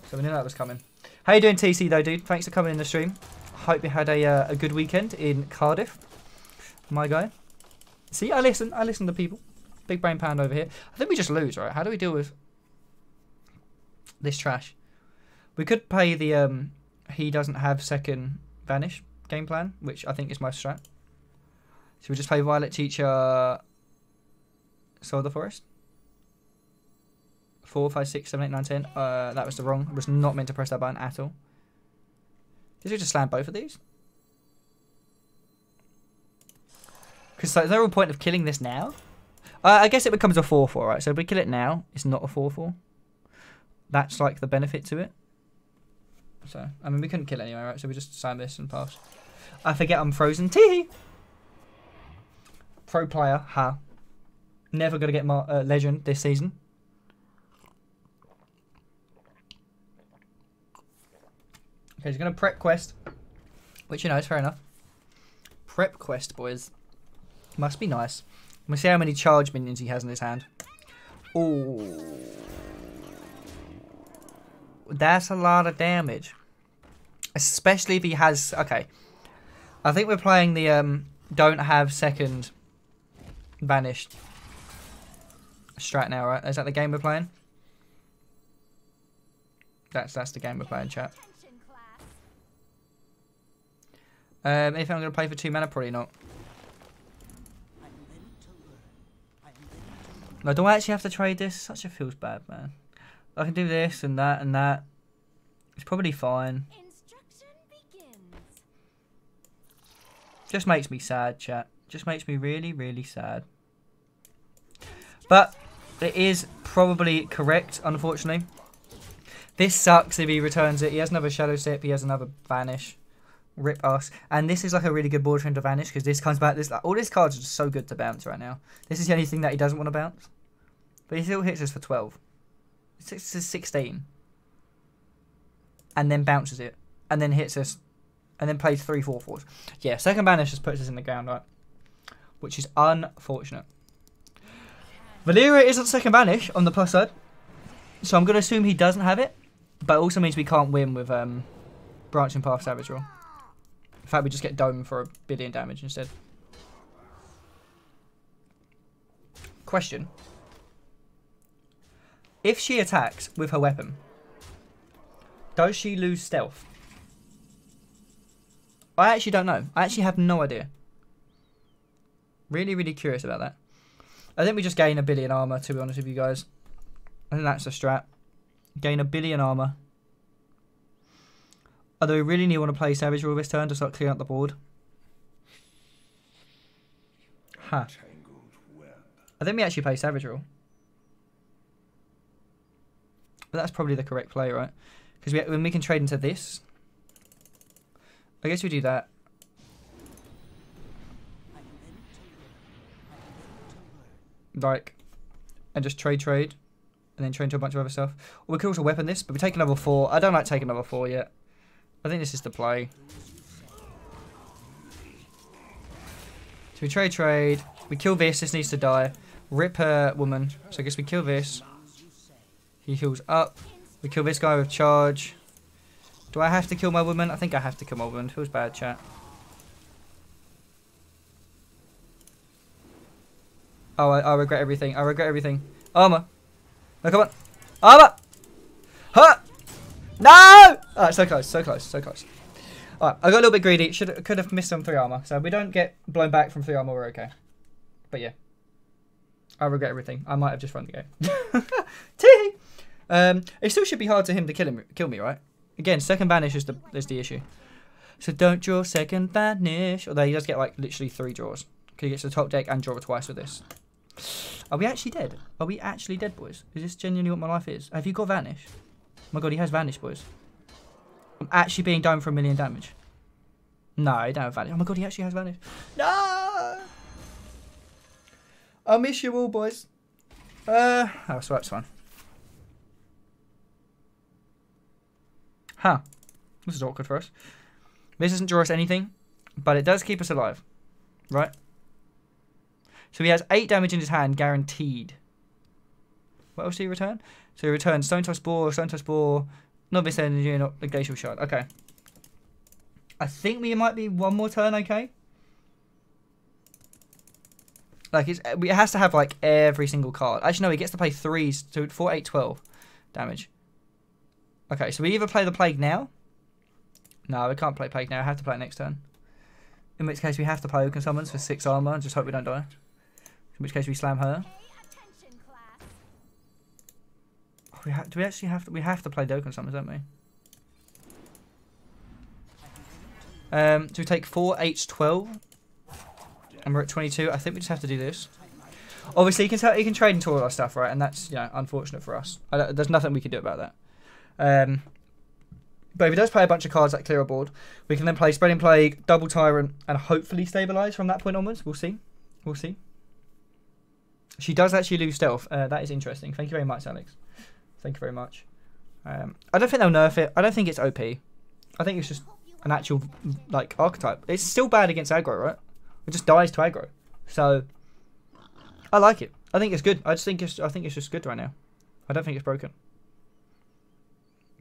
So we knew that was coming. How you doing, TC, though, dude? Thanks for coming in the stream. Hope you had a good weekend in Cardiff, my guy. See, I listen to people. Big brain pound over here. I think we just lose, right? How do we deal with this trash? We could play the he doesn't have second vanish game plan, which I think is my strat. So we just play Violet Teacher, Soul of the Forest. 4, 5, 6, 7, 8, 9, 10. That was the wrong. I was not meant to press that button at all. Did we just slam both of these? Because like, is there a point of killing this now? I guess it becomes a 4-4, right? So if we kill it now, it's not a 4-4. That's like the benefit to it. So, I mean, we couldn't kill it anyway, right? So we just slam this and pass. I forget I'm frozen. Tee! Pro player, ha. Never going to get legend this season. Okay, he's going to prep quest. Which, you know, is fair enough. Prep quest, boys. Must be nice. We'll see how many charge minions he has in his hand. Ooh. That's a lot of damage. Especially if he has... Okay. I think we're playing the don't have second vanished strat now, right? Is that the game we're playing? That's the game we're playing, chat. If I'm going to play for 2 mana, probably not. No, do I actually have to trade this? Such a feels bad, man. I can do this and that and that. It's probably fine. Just makes me sad, chat. Just makes me really, really sad. But it is probably correct, unfortunately. This sucks if he returns it. He has another Shadow Step. He has another Vanish. Rip us. And this is like a really good board for him to vanish because this comes back. This all his cards are just so good to bounce right now. This is the only thing that he doesn't want to bounce. But he still hits us for 12. It's 16. And then bounces it. And then hits us. And then plays 3 4/4s. Yeah, second banish just puts us in the ground, right? Which is unfortunate. Valeria isn't second banish on the plus side. So I'm going to assume he doesn't have it. But it also means we can't win with Branching Path Savage Roll. In fact, we just get Dome for 1 billion damage instead. Question. If she attacks with her weapon, does she lose stealth? I actually don't know. I actually have no idea. Really, really curious about that. I think we just gain 1 billion armor, to be honest with you guys. I think that's the strat. Gain 1 billion armor. Although we really need to want to play Savage Rule this turn to start clearing up the board. Huh. I think we actually play Savage Rule. But that's probably the correct play, right? Because when we can trade into this. I guess we do that. Like, and just trade. And then trade into a bunch of other stuff. Or we could also weapon this, but we take another 4. I don't like taking another 4 yet. I think this is the play. So we trade. We kill this. This needs to die. Rip her woman. So I guess we kill this. He heals up. We kill this guy with charge. Do I have to kill my woman? I think I have to kill my woman. Feels bad, chat. Oh, I regret everything. I regret everything. Armor. No, come on. Armor! Huh! No! Alright, so close. Alright, I got a little bit greedy. Could have missed on 3 armor. So we don't get blown back from 3 armor, we're okay. But yeah. I regret everything. I might have just run the game. Tee! It still should be hard to him to kill me, right? Again, second banish is the issue. So don't draw second banish. Although he does get like literally 3 draws. Because he gets the top deck and draw it twice with this. Are we actually dead? Are we actually dead, boys? Is this genuinely what my life is? Have you got vanish? Oh my god, he has vanish, boys. I'm actually being done for 1 million damage. No, I don't have vanish. Oh my god, he actually has vanish. No! I'll miss you all, boys. Oh, swipe's fine. Huh. This is awkward for us. This doesn't draw us anything, but it does keep us alive. Right? So he has 8 damage in his hand, guaranteed. What else do you return? So he returns Stone Toss Bore, Novice Energy, and the Glacial Shard. Okay. I think we might be one more turn, okay? Like, it has to have, like, every single card. Actually, no, he gets to play 3s, so 4, 8, 12 damage. Okay, so we either play the Plague now. No, we can't play Plague now. I have to play it next turn. In which case, we have to play Oaken Summons for 6 armor and just hope we don't die. In which case, we slam her. Oh, do we actually have to? We have to play Token Summons, don't we? So we take 4, 8, 12. And we're at 22. I think we just have to do this. Obviously, you can trade into all our stuff, right? And that's, you know, unfortunate for us. There's nothing we can do about that. But if he does play a bunch of cards that clear a board, we can then play Spreading Plague, Double Tyrant, and hopefully Stabilize from that point onwards. We'll see. We'll see. She does actually lose Stealth. That is interesting. Thank you very much, Alex. Thank you very much. I don't think they'll nerf it. I don't think it's OP. I think it's just an actual, like, archetype. It's still bad against aggro, right? It just dies to aggro. So, I like it. I think it's good. I think it's just good right now. I don't think it's broken.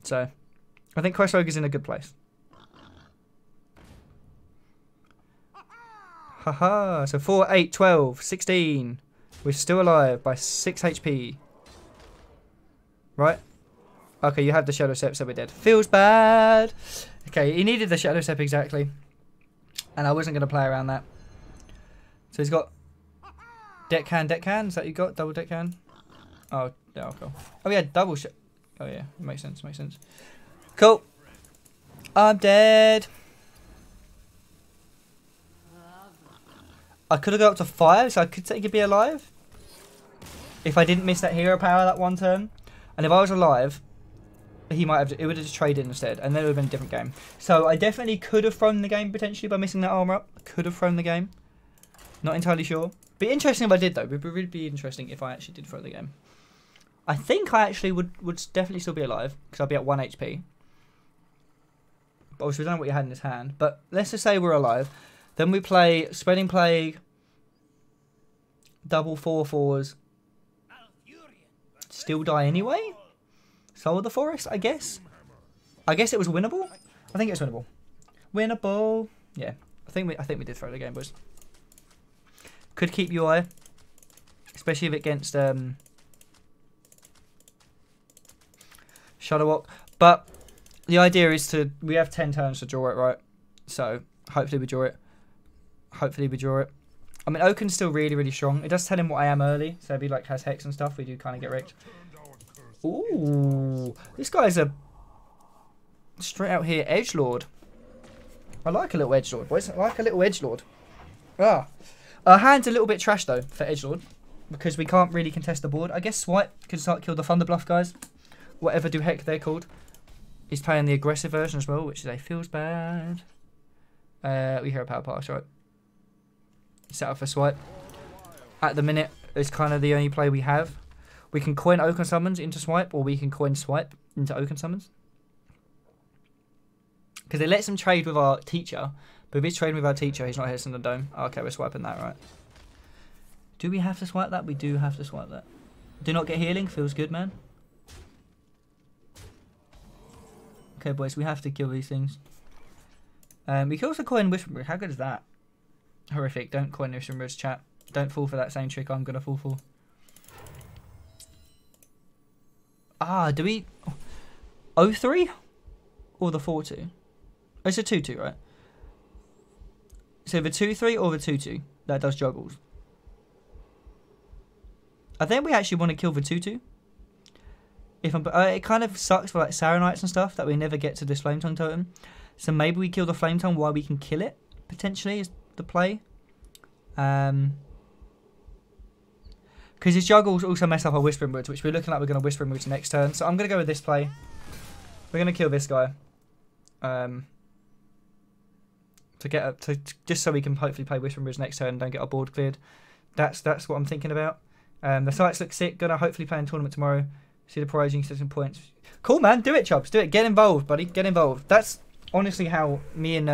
So, I think Quest Rogue is in a good place. Haha. So 4, 8, 12, 16. We're still alive by 6 HP. Right? Okay, you had the Shadow Step, so we're dead. Feels bad. Okay, he needed the Shadow Step exactly. And I wasn't going to play around that. So he's got Deckhand. Is that you got? Double Deckhand? Oh, yeah, cool. Oh, yeah, double shit. Oh, yeah. Makes sense. Cool. I'm dead. I could have got up to 5, so I could technically be alive. If I didn't miss that hero power that one turn. And if I was alive, it would have just traded instead. And then it would have been a different game. So I definitely could have thrown the game potentially by missing that armor up. I could have thrown the game. Not entirely sure. Be interesting if I did though. It would really be interesting if I actually did throw the game. I think I actually would definitely still be alive. Because I'll be at 1 HP. But obviously we don't know what he had in his hand. But let's just say we're alive. Then we play Spreading Plague. Double 4/4s. Still die anyway? Soul of the Forest, I guess. I guess it was winnable. I think it's winnable. Winnable. Yeah. I think we did throw the game, boys. Could keep UI. Especially if it against Shadow Walk. But the idea is we have 10 turns to draw it, right? So hopefully we draw it. I mean, Oaken's still really, really strong. It does tell him what I am early. So if he like has Hex and stuff, we do kind of get wrecked. Ooh. This guy's a straight out here edgelord. I like a little edgelord, boys. I like a little edgelord. Ah. Our hand's a little bit trash, though, for edgelord. Because we can't really contest the board. I guess Swipe can start kill the Thunder Bluff guys. Whatever do heck they're called. He's playing the aggressive version as well, which is feels bad. We hear a power pass, right? Set up for Swipe. At the minute, it's kind of the only play we have. We can coin Oaken Summons into Swipe, or we can coin Swipe into Oaken Summons. Because it lets him trade with our teacher. But if he's trading with our teacher, he's not hitting the dome. Okay, we're swiping that, right? Do we have to swipe that? We do have to swipe that. Do not get healing. Feels good, man. Okay, boys, we have to kill these things. We can also coin Whisper. How good is that? Horrific. Don't coin Whisper, chat. Don't fall for that same trick I'm going to fall for. Ah, do we... 0-3? Or the 4-2? Oh, it's a 2-2, right? So the 2-3 or the 2-2? That does juggles. I think we actually want to kill the 2-2. It kind of sucks for like Saranites and stuff that we never get to this Flame Tongue totem. So maybe we kill the Flame Tongue while we can kill it, potentially, is the play. Because his juggles also mess up our Whispering Woods, which we're looking like we're going to Whispering Woods next turn. So I'm going to go with this play. We're going to kill this guy. Just so we can hopefully play Whispering Woods next turn and don't get our board cleared. That's what I'm thinking about. The sites look sick. Gonna hopefully play in tournament tomorrow. See the prize, you can set some points. Cool, man. Do it, Chubbs. Do it. Get involved, buddy. Get involved. That's honestly how me and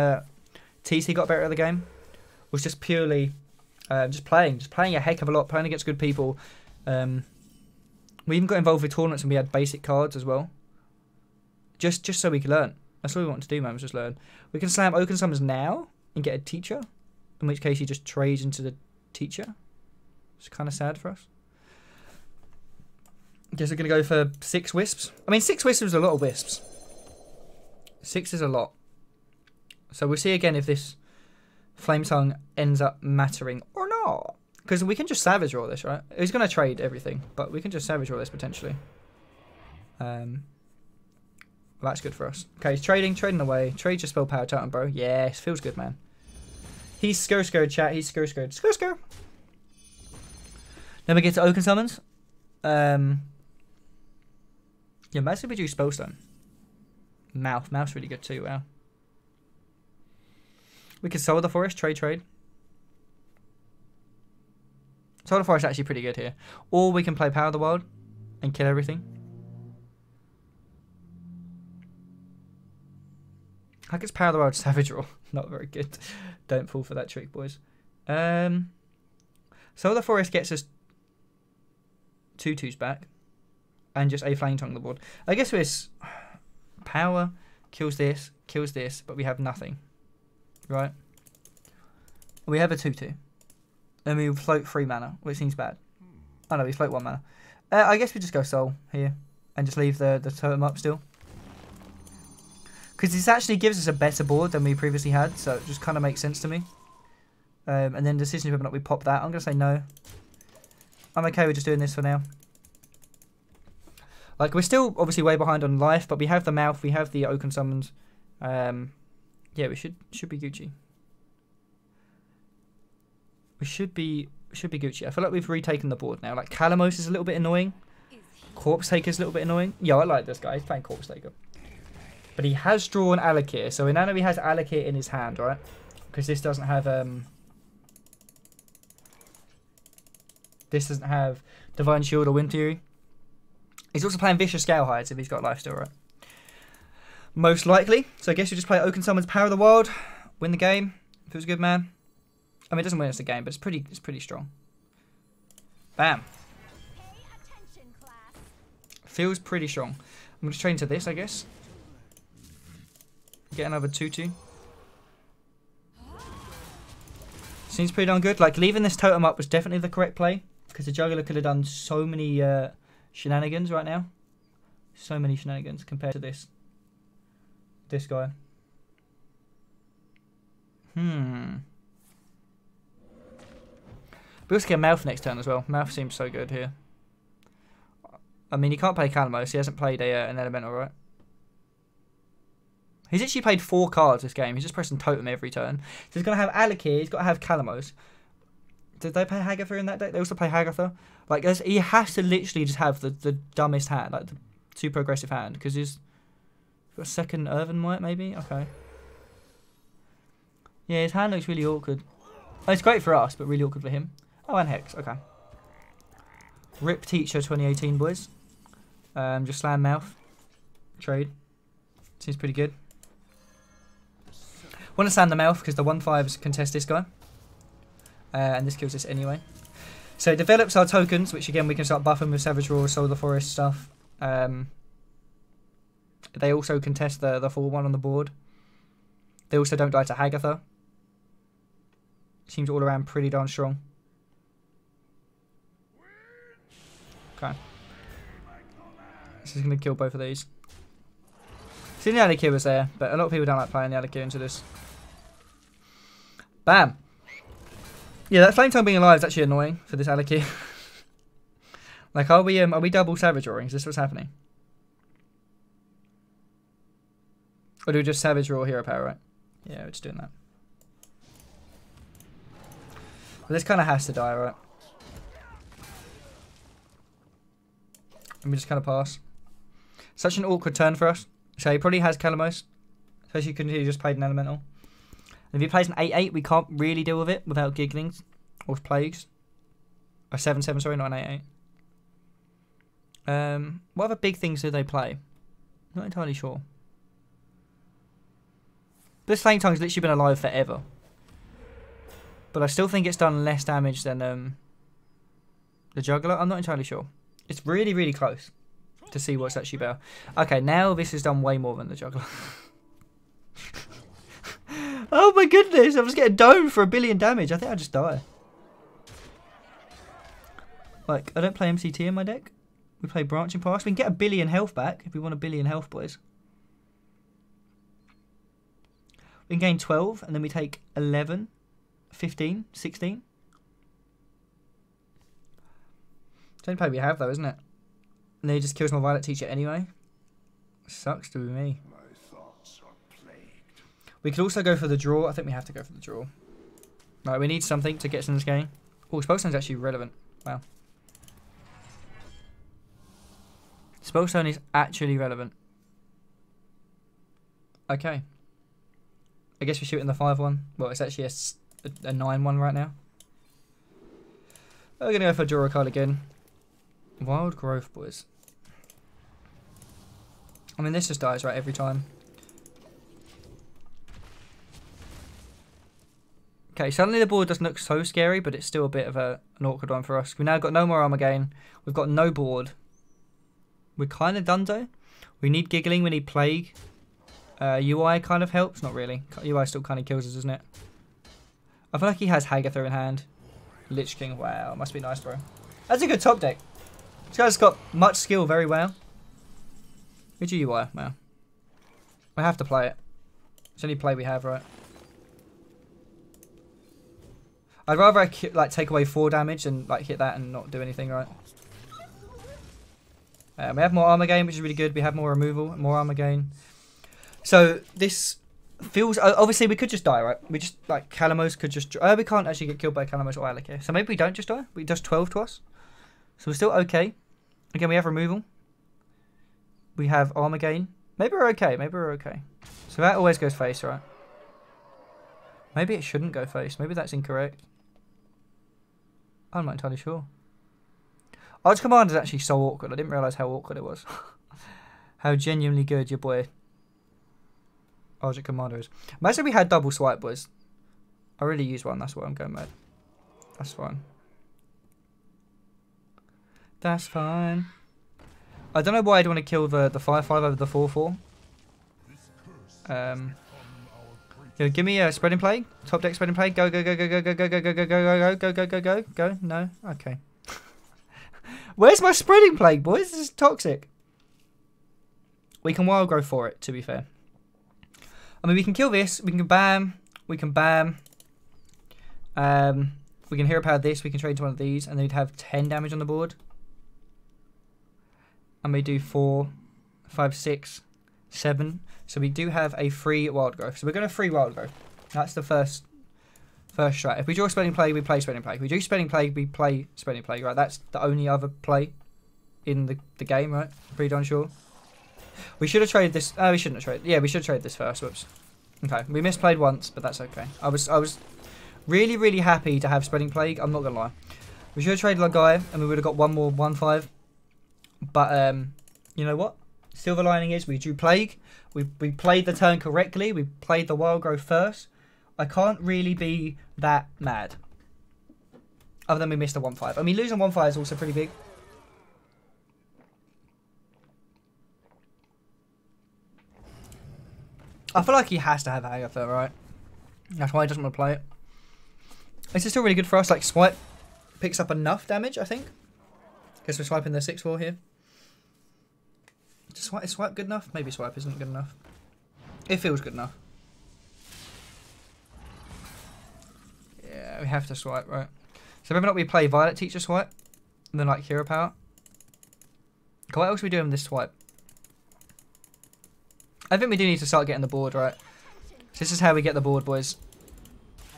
TC got better at the game. Was just purely just playing a heck of a lot, playing against good people. We even got involved with tournaments and we had basic cards as well. Just so we could learn. That's all we want to do, man. Was just learn. We can slam Oaken Summons now and get a teacher. In which case he just trades into the teacher. It's kind of sad for us. Guess we're going to go for 6 Wisps. I mean, 6 Wisps is a lot of Wisps. 6 is a lot. So we'll see again if this Flame Tongue ends up mattering or not. Because we can just Savage Roll this, right? He's going to trade everything, but we can just Savage Roll this potentially. Well, that's good for us. Okay, he's trading away. Trade your Spell Power Totem, bro. Yes, feels good, man. He's scared, chat. He's scared. Scare. Then we get to Oaken Summons. Yeah, massive reduce Spellstone. Mouth's really good too, wow. We can Soul the Forest, trade. Soul the Forest is actually pretty good here. Or we can play Power of the Wild and kill everything. How gets Power of the Wild Savage Roll? Not very good. Don't fall for that trick, boys. Soul the Forest gets us 2/2s back. And just a Flame Tongue on the board. I guess it's power, kills this, but we have nothing. Right? We have a 2/2. And we float 3 mana, which seems bad. Oh no, we float 1 mana. I guess we just go Soul here. And just leave the totem up still. Because this actually gives us a better board than we previously had. So it just kind of makes sense to me. And then decision whether or not we pop that. I'm going to say no. I'm okay with just doing this for now. Like, we're still obviously way behind on life, but we have the mouth, we have the Oaken Summons. Yeah, we should be Gucci. We should be Gucci. I feel like we've retaken the board now. Like, Calamos is a little bit annoying. Corpse Taker is a little bit annoying. Yeah, I like this guy. He's playing Corpse Taker. But he has drawn Alakir. So we now know he has Alakir in his hand, right? Because this doesn't have Divine Shield or Wind Theory. He's also playing Vicious Scale Hides if he's got life still, right? Most likely. So I guess you just play Oaken Summons Power of the Wild. Win the game. Feels good, man. I mean, it doesn't win us the game, but it's pretty strong. Bam. Feels pretty strong. I'm going to trade into this, I guess. Get another 2/2. Seems pretty darn good. Like, leaving this totem up was definitely the correct play. Because the Juggler could have done so many shenanigans right now. So many shenanigans compared to this guy. We also get Mouth next turn as well. Mouth seems so good here. I mean, he can't play Calamos. He hasn't played an Elemental, right? He's actually played 4 cards this game. He's just pressing Totem every turn. So he's going to have Alakir. He's got to have Calamos. Did they play Hagatha in that deck? They also play Hagatha. Like, he has to literally just have the dumbest hand, like the super aggressive hand, because he's got a second Earthenmight, maybe? Okay. Yeah, his hand looks really awkward. Oh, it's great for us, but really awkward for him. Oh, and Hex. Okay. Rip Teacher 2018, boys. Just slam Mouth. Trade. Seems pretty good. Want to slam the Mouth because the 1/5s contest this guy. And this kills us anyway. So it develops our tokens, which again we can start buffing with Savage Roar, Soul of the Forest stuff. They also contest the 4/1 on the board. They also don't die to Hagatha. Seems all around pretty darn strong. Okay. This is going to kill both of these. See, the Alakir was there, but a lot of people don't like playing the Alakir into this. Bam! Yeah, that Flame Tongue being alive is actually annoying for this Alakir. Like, are we double Savage Roaring? Is this what's happening? Or do we just Savage Raw Hero Power, right? Yeah, we're just doing that. Well, this kind of has to die, right? Let me just kind of pass. Such an awkward turn for us. So he probably has Calamos. Especially because he just played an Elemental. And if he plays an 8-8, we can't really deal with it without Gigglings or Plagues. A 7-7, sorry, not an 8-8. What other big things do they play? Not entirely sure. This Flame Tongue's literally been alive forever. But I still think it's done less damage than the Juggler. I'm not entirely sure. It's really, really close to see what's actually better. Okay, now this has done way more than the Juggler. Oh my goodness, I'm just getting domed for 1 billion damage. I think I'll just die. Like, I don't play MCT in my deck. We play Branching Pass. We can get 1 billion health back if we want 1 billion health, boys. We can gain 12, and then we take 11, 15, 16. It's the only play we have, though, isn't it? And then he just kills my Violet Teacher anyway. Sucks to be me. We could also go for the draw. I think we have to go for the draw. Right, we need something to get us in this game. Oh, Spellstone's actually relevant. Wow. Spellstone is actually relevant. Okay. I guess we shoot in the 5-1. Well, it's actually a 9-1 right now. We're going to go for draw a card again. Wild Growth, boys. I mean, this just dies, right, every time. Okay, suddenly the board doesn't look so scary, but it's still a bit of an awkward one for us. We've now got no more armor gain. We've got no board. We're kind of done, though. We need Giggling, we need Plague. UI kind of helps. Not really. UI still kind of kills us, doesn't it? I feel like he has Hagatha in hand. Lich King, wow. Must be nice, bro. That's a good top deck. This guy's got much skill very well. Who's your UI? Wow. We have to play it. It's the only play we have, right? I'd rather like take away 4 damage and like hit that and not do anything, right? We have more armor gain, which is really good. We have more removal, more armor gain. So this feels... Obviously, we could just die, right? We just, like, Calamos could just... we can't actually get killed by Calamos or Alec here. So maybe we don't just die. We does 12 to us. So we're still okay. Again, we have removal. We have armor gain. Maybe we're okay. Maybe we're okay. So that always goes face, right? Maybe it shouldn't go face. Maybe that's incorrect. I'm not entirely sure. Arch Command is actually so awkward. I didn't realise how awkward it was. How genuinely good your boy Arch Commander is. Imagine we had double swipe, boys. I really use one. That's why I'm going mad. That's fine. That's fine. I don't know why I'd want to kill the 5-5 over the 4-4. Yo, give me a Spreading Plague. Top deck Spreading Plague. Go, go, go, go, go, go, go, go, go, go, go, go, go, go, go, go. No? Okay. Where's my Spreading Plague, boys? This is toxic. We can wild grow for it, to be fair. I mean, we can kill this. We can bam. We can bam. We can hero power this. We can trade to one of these. And then we'd have 10 damage on the board. And we do 4, 5, 6, 7. So we do have a free wild growth. So we're going to free wild growth. That's the first strat. If we draw Spreading Plague, we play Spreading Plague. If we do Spreading Plague, we play Spreading Plague. Right, that's the only other play in the game, right? Pretty darn sure. We should have traded this. We shouldn't have traded. Yeah, we should have traded this first. Whoops. Okay, we misplayed once, but that's okay. I was really, really happy to have Spreading Plague. I'm not going to lie. We should have traded our guy, and we would have got one more 1-5. But, you know what? Silver lining is we drew Plague. We played the turn correctly. We played the wild growth first. I can't really be that mad. Other than we missed a 1-5. I mean, losing 1-5 is also pretty big. I feel like he has to have Agatha, right? That's why he doesn't want to play it. This is still really good for us. Like, swipe picks up enough damage, I think. Guess we're swiping the 6-4 here. Is swipe good enough? Maybe swipe isn't good enough. It feels good enough. Yeah, we have to swipe, right? So maybe not we play Violet Teacher swipe. And then like hero power. Okay, what else are we doing with this swipe? I think we do need to start getting the board, right? So this is how we get the board, boys.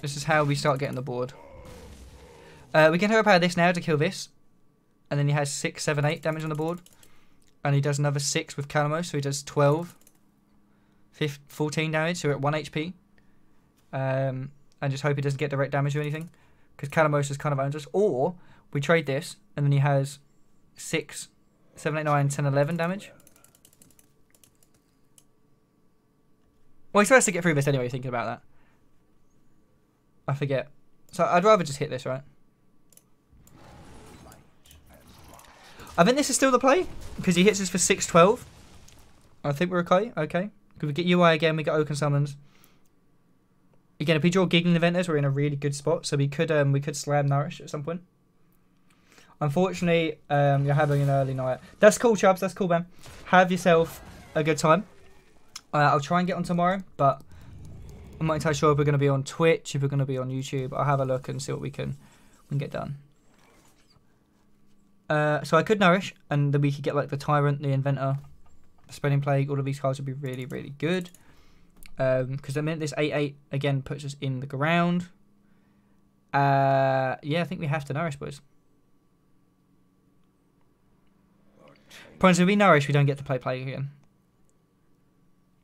This is how we start getting the board. We can overpower this now to kill this. And then he has 6, 7, 8 damage on the board. And he does another 6 with Calamos, so he does 12. 14 damage, so we're at 1 HP. And just hope he doesn't get direct damage or anything. Because Calamos is kind of owns us. Or we trade this, and then he has 6, 7, 8, 9, 10, 11 damage. Well, he's supposed to get through this anyway, thinking about that. I forget. So I'd rather just hit this, right? I think this is still the play. Because he hits us for 6, 12. I think we're okay. Okay. Because we get UI again, we get Oaken Summons. Again, if we draw Giggling Inventors, we're in a really good spot. So we could slam Nourish at some point. Unfortunately, you're having an early night. That's cool, Chubbs. That's cool, man. Have yourself a good time. I'll try and get on tomorrow, but I'm not entirely sure if we're going to be on Twitch, if we're going to be on YouTube. I'll have a look and see what we can get done. So I could Nourish, and then we could get like the Tyrant, the Inventor, the Spreading Plague. All of these cards would be really, really good. Because the minute this 8/8 again puts us in the ground. Yeah, I think we have to Nourish, boys. Problem is, if we Nourish, we don't get to play Plague again.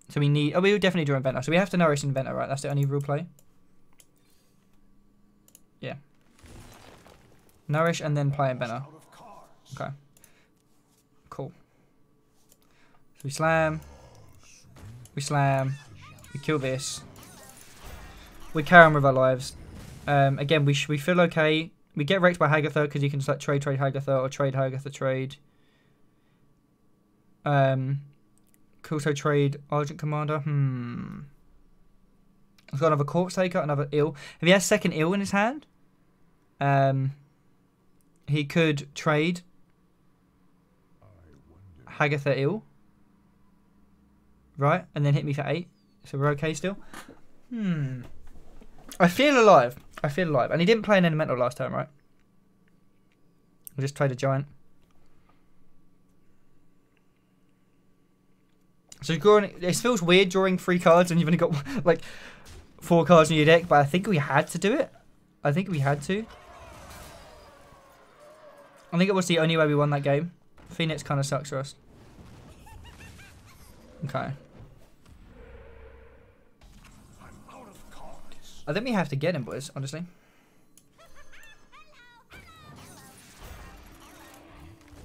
So we need... Oh, we would definitely draw Inventor. So we have to Nourish Inventor, right? That's the only real play. Yeah. Nourish and then play Inventor. Okay. Cool. So we slam. We slam. We kill this. We carry on with our lives. Again, we feel okay. We get wrecked by Hagatha because you can just like trade Hagatha or trade Hagatha trade. Could also trade Argent Commander. He's got another Corpse Taker, another Ill. If he has second Ill in his hand, he could trade Hagatha Ill. Right? And then hit me for 8. So we're okay still. I feel alive. I feel alive. And he didn't play an Elemental last time, right? I just played a Giant. So drawing, it feels weird drawing 3 cards and you've only got like 4 cards in your deck, but I think we had to do it. I think we had to. I think it was the only way we won that game. Phoenix kind of sucks for us. Okay. I think we have to get him, boys, honestly.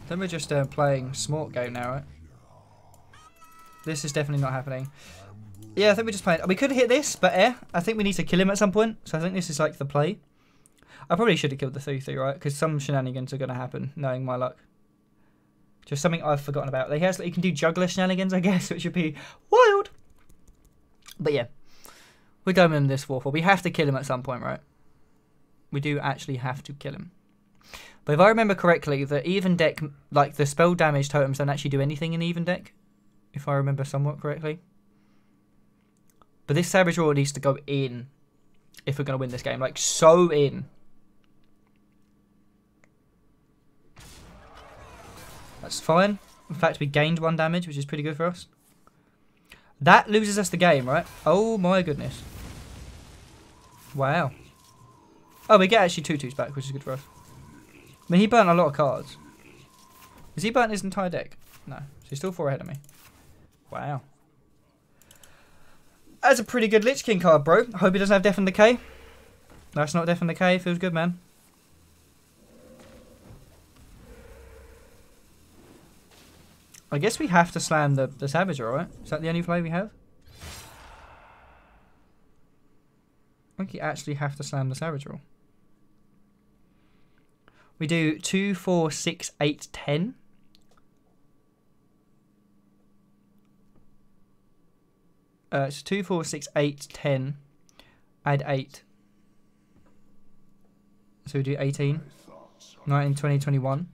Then we're just playing Smart game now, right? This is definitely not happening. Yeah, I think we're just playing... We could hit this, but I think we need to kill him at some point. So I think this is like the play. I probably should have killed the 3/3, right? Because some shenanigans are going to happen, knowing my luck. Just something I've forgotten about. He has, like, you can do juggler shenanigans, I guess, which would be wild. But yeah. We're done with this 4/4. We have to kill him at some point, right? We do actually have to kill him. But if I remember correctly, the even deck, like the spell damage totems don't actually do anything in the even deck. If I remember somewhat correctly. But this Savage Roar needs to go in if we're going to win this game. Like, so in. That's fine. In fact, we gained 1 damage, which is pretty good for us. That loses us the game, right? Oh my goodness. Wow. Oh, we get actually 2/2s back, which is good for us. I mean, he burnt a lot of cards. Has he burnt his entire deck? No. So he's still 4 ahead of me. Wow. That's a pretty good Lich King card, bro. I hope he doesn't have Death and Decay. That's not Death and Decay. Feels good, man. I guess we have to slam the Savage, right? Is that the only play we have? I think you actually have to slam the Savage roll. We do 2, 4, 6, 8, 10. It's 2, 4, 6, 8, 10. Add 8. So we do 18. 19, 20, 21.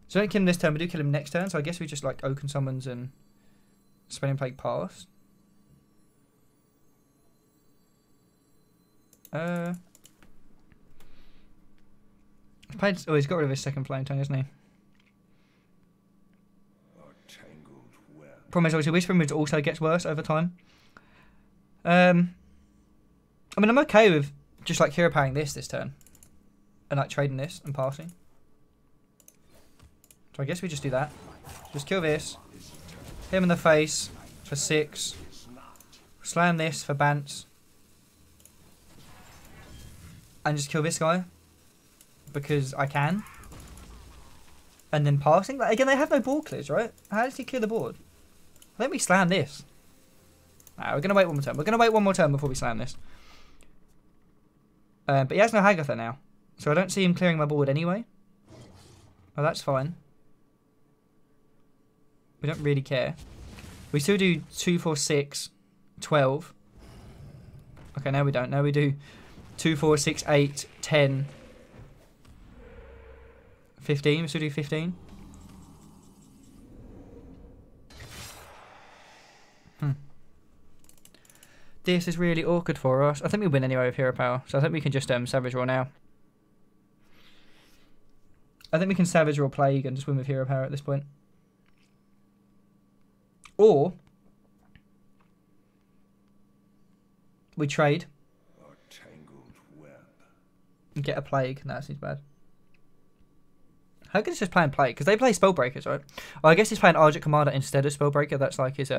So we don't kill him this turn, we do kill him next turn. So I guess we just like Oaken Summons and Spreading Plague pass. Oh, he's got rid of his second playing turn, hasn't he? Problem is, obviously, Whisper Moods also gets worse over time. I mean, I'm okay with just like hero powering this turn. And like trading this and passing. So I guess we just do that. Just kill this. Hit him in the face for 6. Slam this for Bants. And just kill this guy. Because I can. And then passing. Like, again, they have no board clears, right? How does he clear the board? I think we slam this. Nah, we're going to wait one more turn. We're going to wait one more turn before we slam this. But he has no Hagatha now. So I don't see him clearing my board anyway. Oh, that's fine. We don't really care. We still do 2, 4, 6, 12. Okay, now we don't. Now we do 2, 4, 6, 8, 10, 15. We still do 15. This is really awkward for us. I think we win anyway with hero power. So I think we can just savage roll now. I think we can savage roll plague and just win with hero power at this point. Or we trade and get a plague. No, that seems bad. How good is just playing plague? Because they play spellbreakers, right? Oh, I guess he's playing Argent Commander instead of spellbreaker. That's like his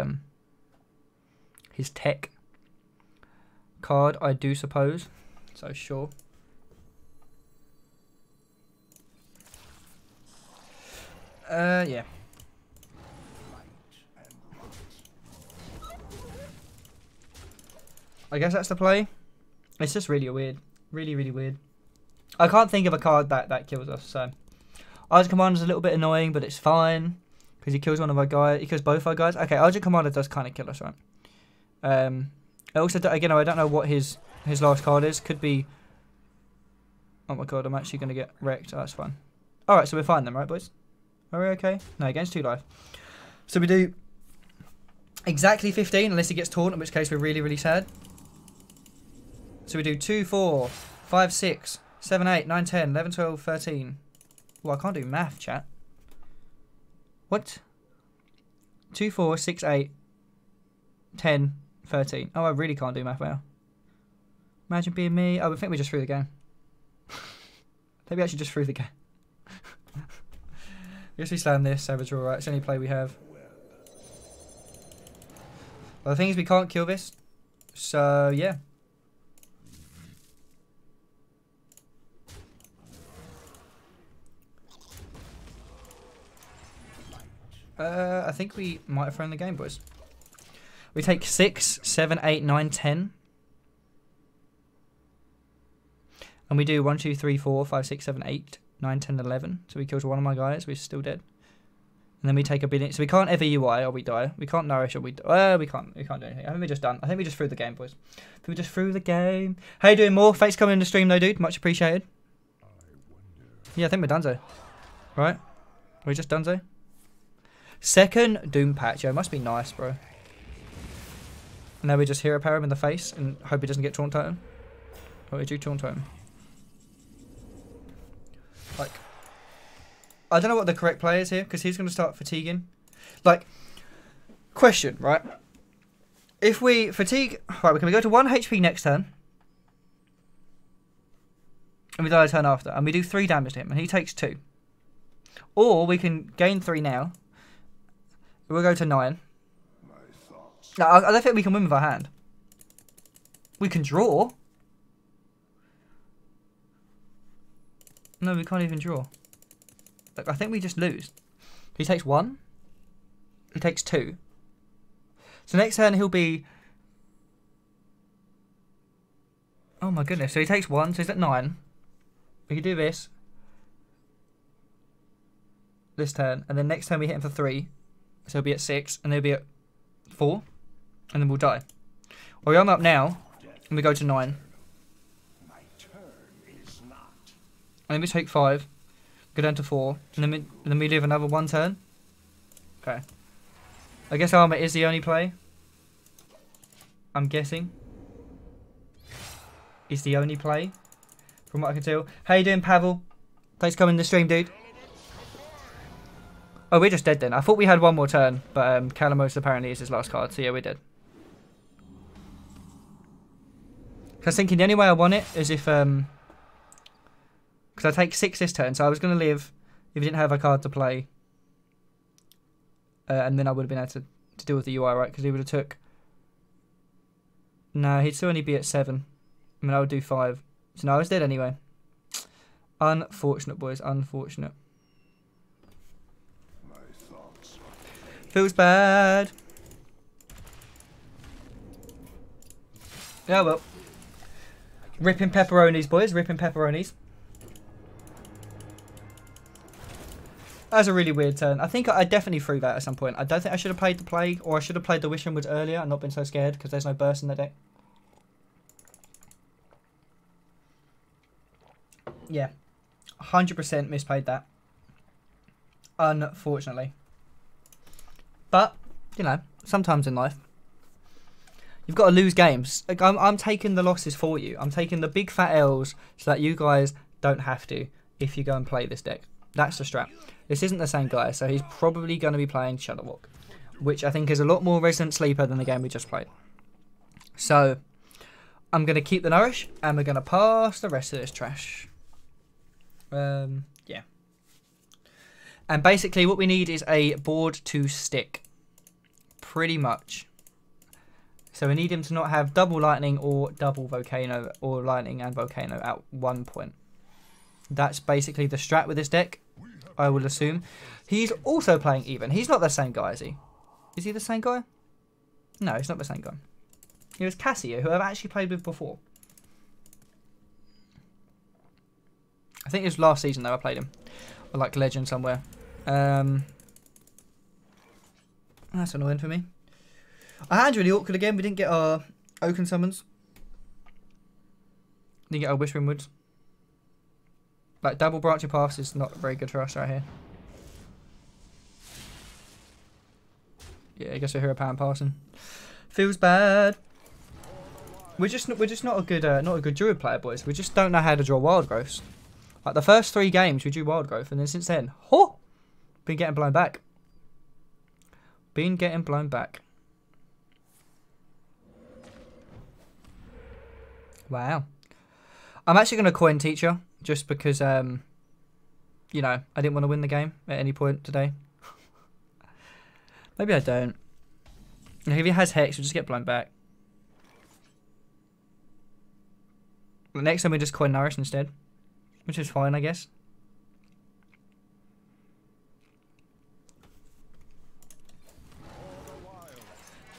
tech card, I do suppose. So sure. Yeah. I guess that's the play. It's just really weird. Really, really weird. I can't think of a card that kills us, so. Argent Commander's a little bit annoying, but it's fine. Because he kills one of our guys. He kills both our guys. Okay, Argent Commander does kind of kill us, right? Also, again, I don't know what his last card is. Could be... Oh my god, I'm actually going to get wrecked. Oh, that's fine. Alright, so we're fine then, right, boys? Are we okay? No, against 2 life. So we do exactly 15, unless he gets taunt, in which case we're really, really sad. So we do 2, 4, 5, 6, 7, 8, 9, 10, 11, 12, 13. Well, I can't do math, chat. What? 2, 4, 6, 8, 10, 13. Oh, I really can't do math well. Imagine being me. Oh, I think we just threw the game. I think we actually just threw the game. I guess we slam this, savage roll, right? It's the only play we have. Well, the thing is we can't kill this. So, yeah. I think we might have thrown the game, boys. We take 6, 7, 8, 9, 10. And we do 1, 2, 3, 4, 5, 6, 7, 8, 9, 10, 11. So we killed one of my guys. We're still dead. And then we take a billion. So we can't ever UI or we die. We can't nourish or we die. We can't do anything. I think we're just done. I think we just threw the game, boys. I think we just threw the game. How you doing, more? Thanks for coming in the stream, though, dude. Much appreciated. Yeah, I think we're donezo. Right? Are we just donezo? Second Doom patch. Yeah, it must be nice, bro. And now we just hero power him in the face and hope he doesn't get taunt totem. Oh, we do taunt totem. Like, I don't know what the correct play is here, because he's going to start fatiguing. Like, question, right? If we fatigue... Right, can we go to 1 HP next turn? And we die a turn after. And we do 3 damage to him, and he takes 2. Or we can gain 3 now. We'll go to 9. No, I don't think we can win with our hand. We can draw. No, we can't even draw. Like, I think we just lose. He takes 1. He takes 2. So next turn he'll be... Oh my goodness. So he takes 1. So he's at 9. We can do this. This turn. And then next turn we hit him for 3. So he'll be at 6. And he'll be at 4. And then we'll die. Or I'm up now. And we go to 9. And then we take 5. Go down to 4. And then we live another 1 turn. Okay. I guess armor is the only play. I'm guessing. Is the only play. From what I can tell. How you doing, Pavel? Thanks for coming to the stream, dude. Oh, we're just dead then. I thought we had one more turn, but Calamos apparently is his last card, so yeah, we're dead. I was thinking the only way I won it is if... Because I take 6 this turn, so I was going to live if he didn't have a card to play. And then I would have been able to deal with the UI, right? Because he would have took... No, he'd still only be at 7. I mean, I would do 5. So no, I was dead anyway. Unfortunate, boys. Unfortunate. Feels bad. Yeah, well. Ripping pepperonis, boys. Ripping pepperonis. That was a really weird turn. I think I definitely threw that at some point. I don't think I should have played the Plague, or I should have played the Wishing Woods earlier and not been so scared because there's no burst in the deck. Yeah. 100% misplayed that. Unfortunately. But, you know, sometimes in life, you've got to lose games. Like, I'm taking the losses for you. I'm taking the big fat L's so that you guys don't have to if you go and play this deck. That's the strat. This isn't the same guy, so he's probably going to be playing Shadowwalk, which I think is a lot more Resident Sleeper than the game we just played. So, I'm going to keep the Nourish, and we're going to pass the rest of this trash. Yeah. And basically what we need is a board to stick. Pretty much. So we need him to not have double lightning or double volcano, or lightning and volcano at one point. That's basically the strat with this deck, I will assume. He's also playing even. He's not the same guy, is he? Is he the same guy? No, he's not the same guy. He was Cassio, who I've actually played with before. I think it was last season though I played him. Or like Legend somewhere. That's annoying for me. Our hand's really awkward again. We didn't get our Oaken Summons. Didn't get our Wishing Woods. Like double branching paths is not very good for us right here. Yeah, I guess we're hero power and passing. Feels bad. We're just not a good druid player, boys. We just don't know how to draw wild growths. Like the first 3 games we drew wild growth, and then since then, been getting blown back. Been getting blown back. Wow. I'm actually going to coin Teacher just because, you know, I didn't want to win the game at any point today. Maybe I don't. If he has Hex, we'll just get blown back. The next time we just coin Nourish instead, which is fine, I guess.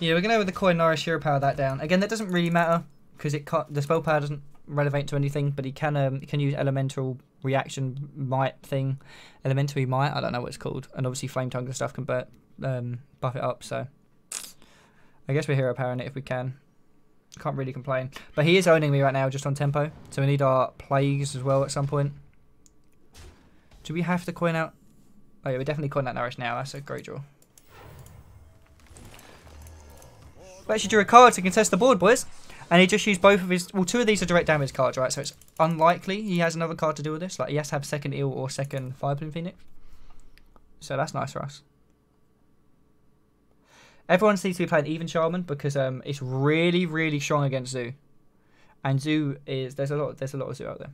Yeah, we're going to go with the coin Nourish, hero power that down. Again, that doesn't really matter because the spell power doesn't relevate to anything, but he can use elemental reaction might thing, elementary might. I don't know what it's called, and obviously flame tongue and stuff can buff it up. So I guess we're hero powering it if we can. Can't really complain. But he is owning me right now just on tempo, so we need our plagues as well at some point. Do we have to coin out? Oh yeah, we definitely coin out Nourish now. That's a great draw. We actually drew a card to contest the board, boys. And he just used both of his... Well, 2 of these are direct damage cards, right? So it's unlikely he has another card to do with this. Like, he has to have second Eel or second Firebloom Phoenix. So that's nice for us. Everyone seems to be playing Even Shaman because it's really, really strong against Zoo. And Zoo is... There's a lot of Zoo out there.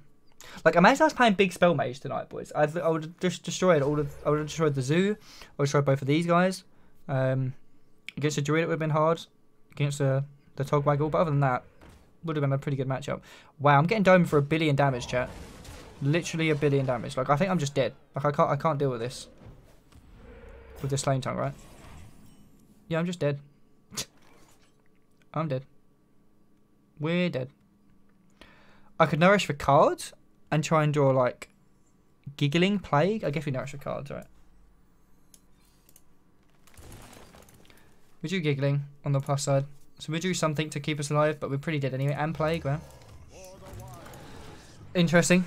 Like, imagine I was playing Big Spell Mage tonight, boys. I would have just destroyed I would have destroyed the Zoo. I would have destroyed both of these guys. Against a Druid, it would have been hard. Against the Togwaggle, but other than that, would have been a pretty good matchup. Wow, I'm getting domed for 1 billion damage, chat. Literally 1 billion damage. Like, I think I'm just dead. Like, I can't deal with this. With this flame tongue, right? Yeah, I'm just dead. I'm dead. We're dead. I could Nourish for cards and try and draw, like, Giggling Plague. I guess we Nourish for cards, right? We drew Giggling on the plus side. So we drew something to keep us alive, but we're pretty dead anyway. And Plague, well. Interesting.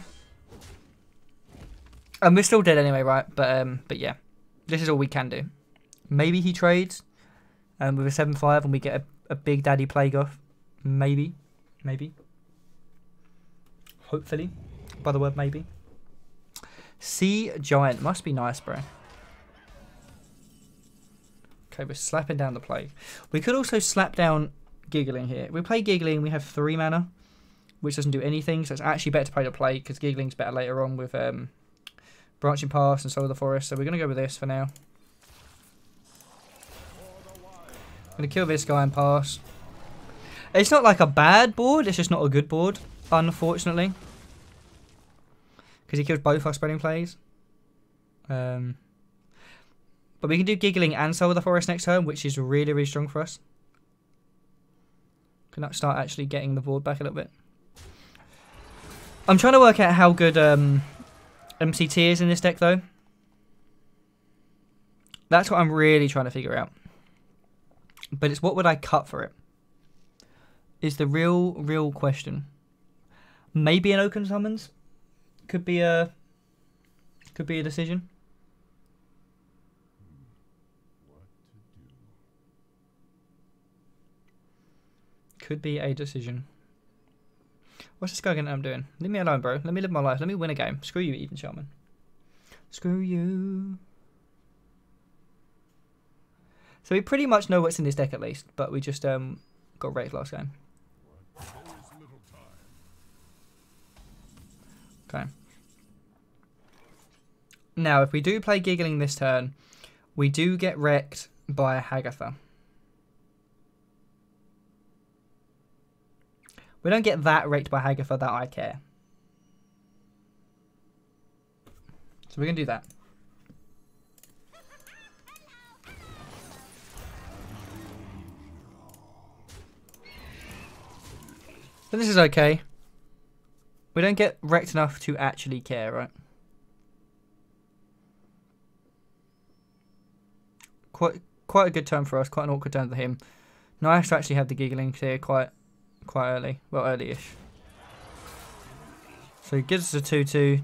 And we're still dead anyway, right? But yeah. This is all we can do. Maybe he trades with a 7-5 and we get a big daddy Plague off. Maybe. Maybe. Hopefully. By the word maybe. Sea Giant. Must be nice, bro. Okay, we're slapping down the Plague. We could also slap down Giggling here. We play Giggling, we have 3 mana, which doesn't do anything, so it's actually better to play the Plague, because Giggling's better later on with Branching Pass and Soul of the Forest, so we're going to go with this for now. I'm going to kill this guy and pass. It's not like a bad board, it's just not a good board, unfortunately. Because he kills both our spreading plays. But we can do Giggling and Soul of the Forest next turn, which is really, really strong for us. Can that start actually getting the board back a little bit? I'm trying to work out how good MCT is in this deck, though. That's what I'm really trying to figure out. But it's what would I cut for it? Is the real question. Maybe an Oaken Summons could be a decision. Could be a decision. What's this guy going to end up doing? Leave me alone, bro. Let me live my life. Let me win a game. Screw you, Even Shaman. Screw you. So we pretty much know what's in this deck at least, but we just got wrecked last game. Okay. Now, if we do play Giggling this turn, we do get wrecked by Hagatha. We don't get that wrecked by Hagatha that I care. So we're going to do that. But this is okay. We don't get wrecked enough to actually care, right? Quite a good turn for us. Quite an awkward turn for him. Nice to actually have the Giggling here quite early. Well, early-ish. So he gives us a 2-2.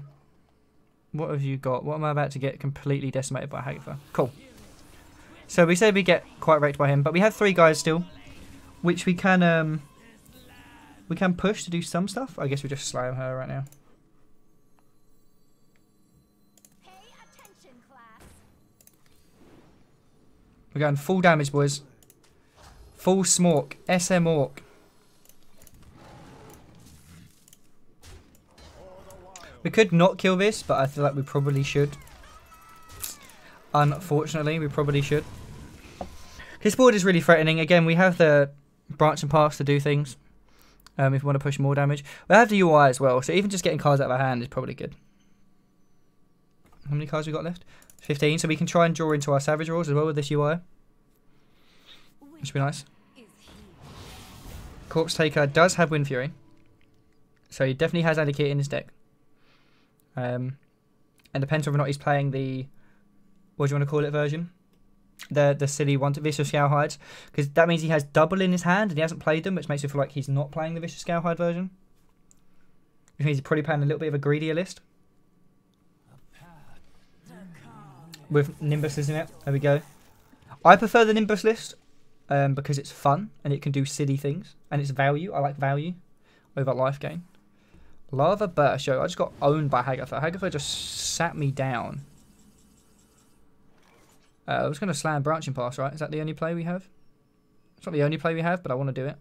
What have you got? What am I about to get completely decimated by Hagatha? Cool. So we said we get quite wrecked by him, but we have 3 guys still, which we can push to do some stuff. I guess we just slam her right now. Pay attention, class. We're going full damage, boys. Full smork. SM Orc. We could not kill this, but I feel like we probably should. Unfortunately, we probably should. His board is really threatening. Again, we have the Branch and Pass to do things. If we want to push more damage. We have the UI as well, so even just getting cards out of our hand is probably good. How many cards we got left? 15, so we can try and draw into our Savage Rolls as well with this UI. Which would be nice. Corpse Taker does have Wind Fury. So he definitely has Allocate in his deck. And depends whether or not he's playing the, what do you want to call it, version? The silly one, Vicious Scowhides. Because that means he has double in his hand and he hasn't played them, which makes me feel like he's not playing the Vicious Scowhide version. Which means he's probably playing a little bit of a greedier list. With Nimbuses in it. There we go. I prefer the Nimbus list because it's fun and it can do silly things. And it's value. I like value over life gain. Lava Burst. Yo, I just got owned by Hagatha. Hagatha just sat me down. I was going to slam Branching Pass, right? Is that the only play we have? It's not the only play we have, but I want to do it.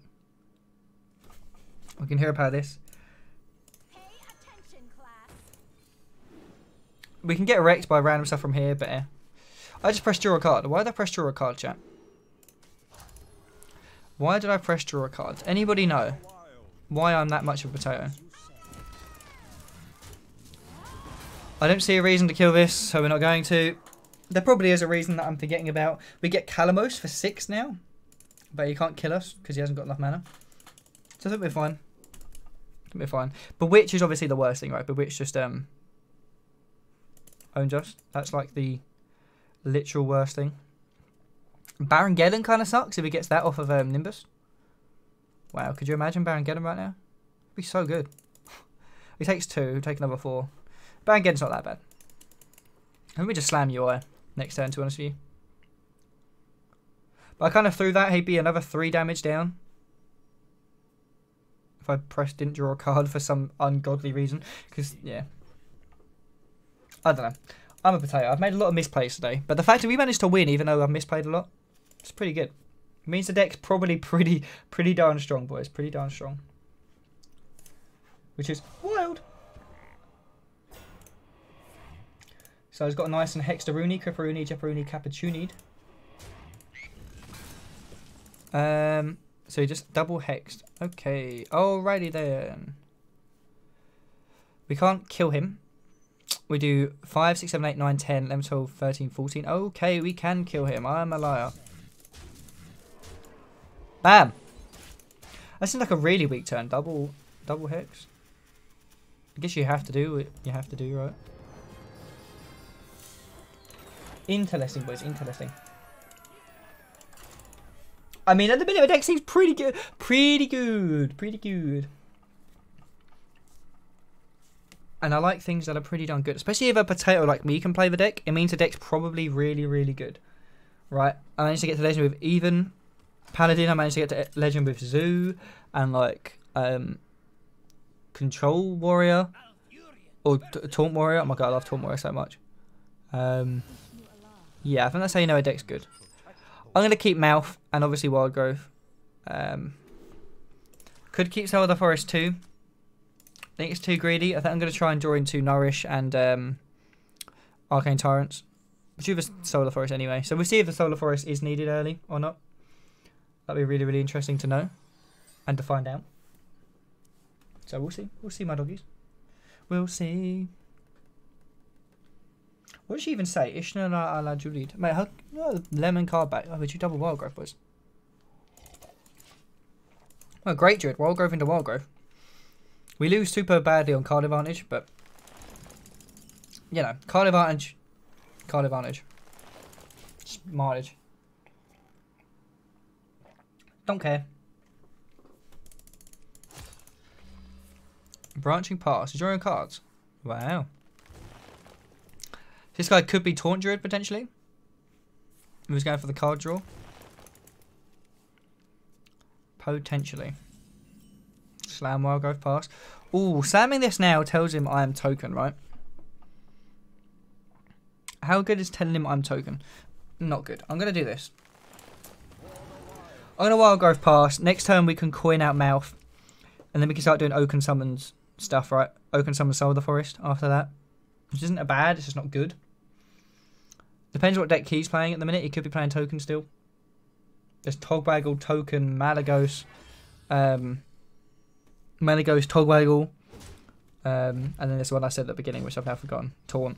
We can hear about this. Pay attention, class. We can get wrecked by random stuff from here, but I just pressed draw a card. Why did I press draw a card, chat? Why did I press draw a card? Anybody know why I'm that much of a potato? I don't see a reason to kill this, so we're not going to. There probably is a reason that I'm forgetting about. We get Calamos for 6 now, but he can't kill us because he hasn't got enough mana. So I think we're fine. I think we're fine. Bewitch is obviously the worst thing, right? Bewitch just owns us. That's like the literal worst thing. Baron Geddon kind of sucks if he gets that off of Nimbus. Wow, could you imagine Baron Geddon right now? It'd be so good. He takes 2, he'll take another 4. Baron Geddon's not that bad. Let me just slam UI next turn, to be honest with you. But I kind of threw that. He'd be another 3 damage down. If I didn't draw a card for some ungodly reason. Because, yeah. I don't know. I'm a potato. I've made a lot of misplays today. But the fact that we managed to win, even though I've misplayed a lot, It's pretty good. It means the deck's probably pretty darn strong, boys. Pretty darn strong. Which is wild. So it's got a nice and Hexaruni, Criparuni, Jeparuni, Cappuccunied. So he just double hexed. Okay. Alrighty then. We can't kill him. We do 5, 6, 7, 8, 9, 10, 11, 12, 13, 14. Okay, we can kill him. I'm a liar. Bam! That seems like a really weak turn. Double hex. I guess you have to do what you have to do, right? Interesting, boys. Interesting. I mean, at the minute, the deck seems pretty good. Pretty good. And I like things that are pretty darn good. Especially if a potato like me can play the deck. It means the deck's probably really good. Right? I managed to get to Legend with Even Paladin. I managed to get to Legend with Zoo. And like, Control Warrior. Or Taunt Warrior. Oh my god, I love Taunt Warrior so much. Yeah, I think that's how you know a deck's good. I'm going to keep Mouth and obviously Wild Growth. Could keep Soul of the Forest too. I think it's too greedy. I think I'm going to try and draw into Nourish and Arcane Tyrants. Which are the Soul of the Forest anyway. So we'll see if the Soul of the Forest is needed early or not. That'd be really interesting to know. And to find out. So we'll see. We'll see, my doggies. We'll see. What did she even say? Ishna la Julid. Mate, her lemon card back. Oh, but you double Wild Growth, boys. Oh, great Druid. Wild Growth into Wild Growth. We lose super badly on card advantage, but you know, card advantage. Mileage. Don't care. Branching Pass. Drawing cards. Wow. This guy could be Taunt Druid potentially. He was going for the card draw. Potentially. Slam Wild Growth Pass. Ooh, slamming this now tells him I am Token, right? How good is telling him I'm Token? Not good. I'm going to do this. I'm going to Wild Growth Pass. Next turn we can coin out Mouth. And then we can start doing Oaken Summons stuff, right? Oaken Summon Soul of the Forest after that. Which isn't a bad, it's just not good. Depends what deck he's playing at the minute. He could be playing Token still. There's Togwaggle, Token, Malagos, Togwaggle, and then there's one I said at the beginning, which I've now forgotten. Taunt.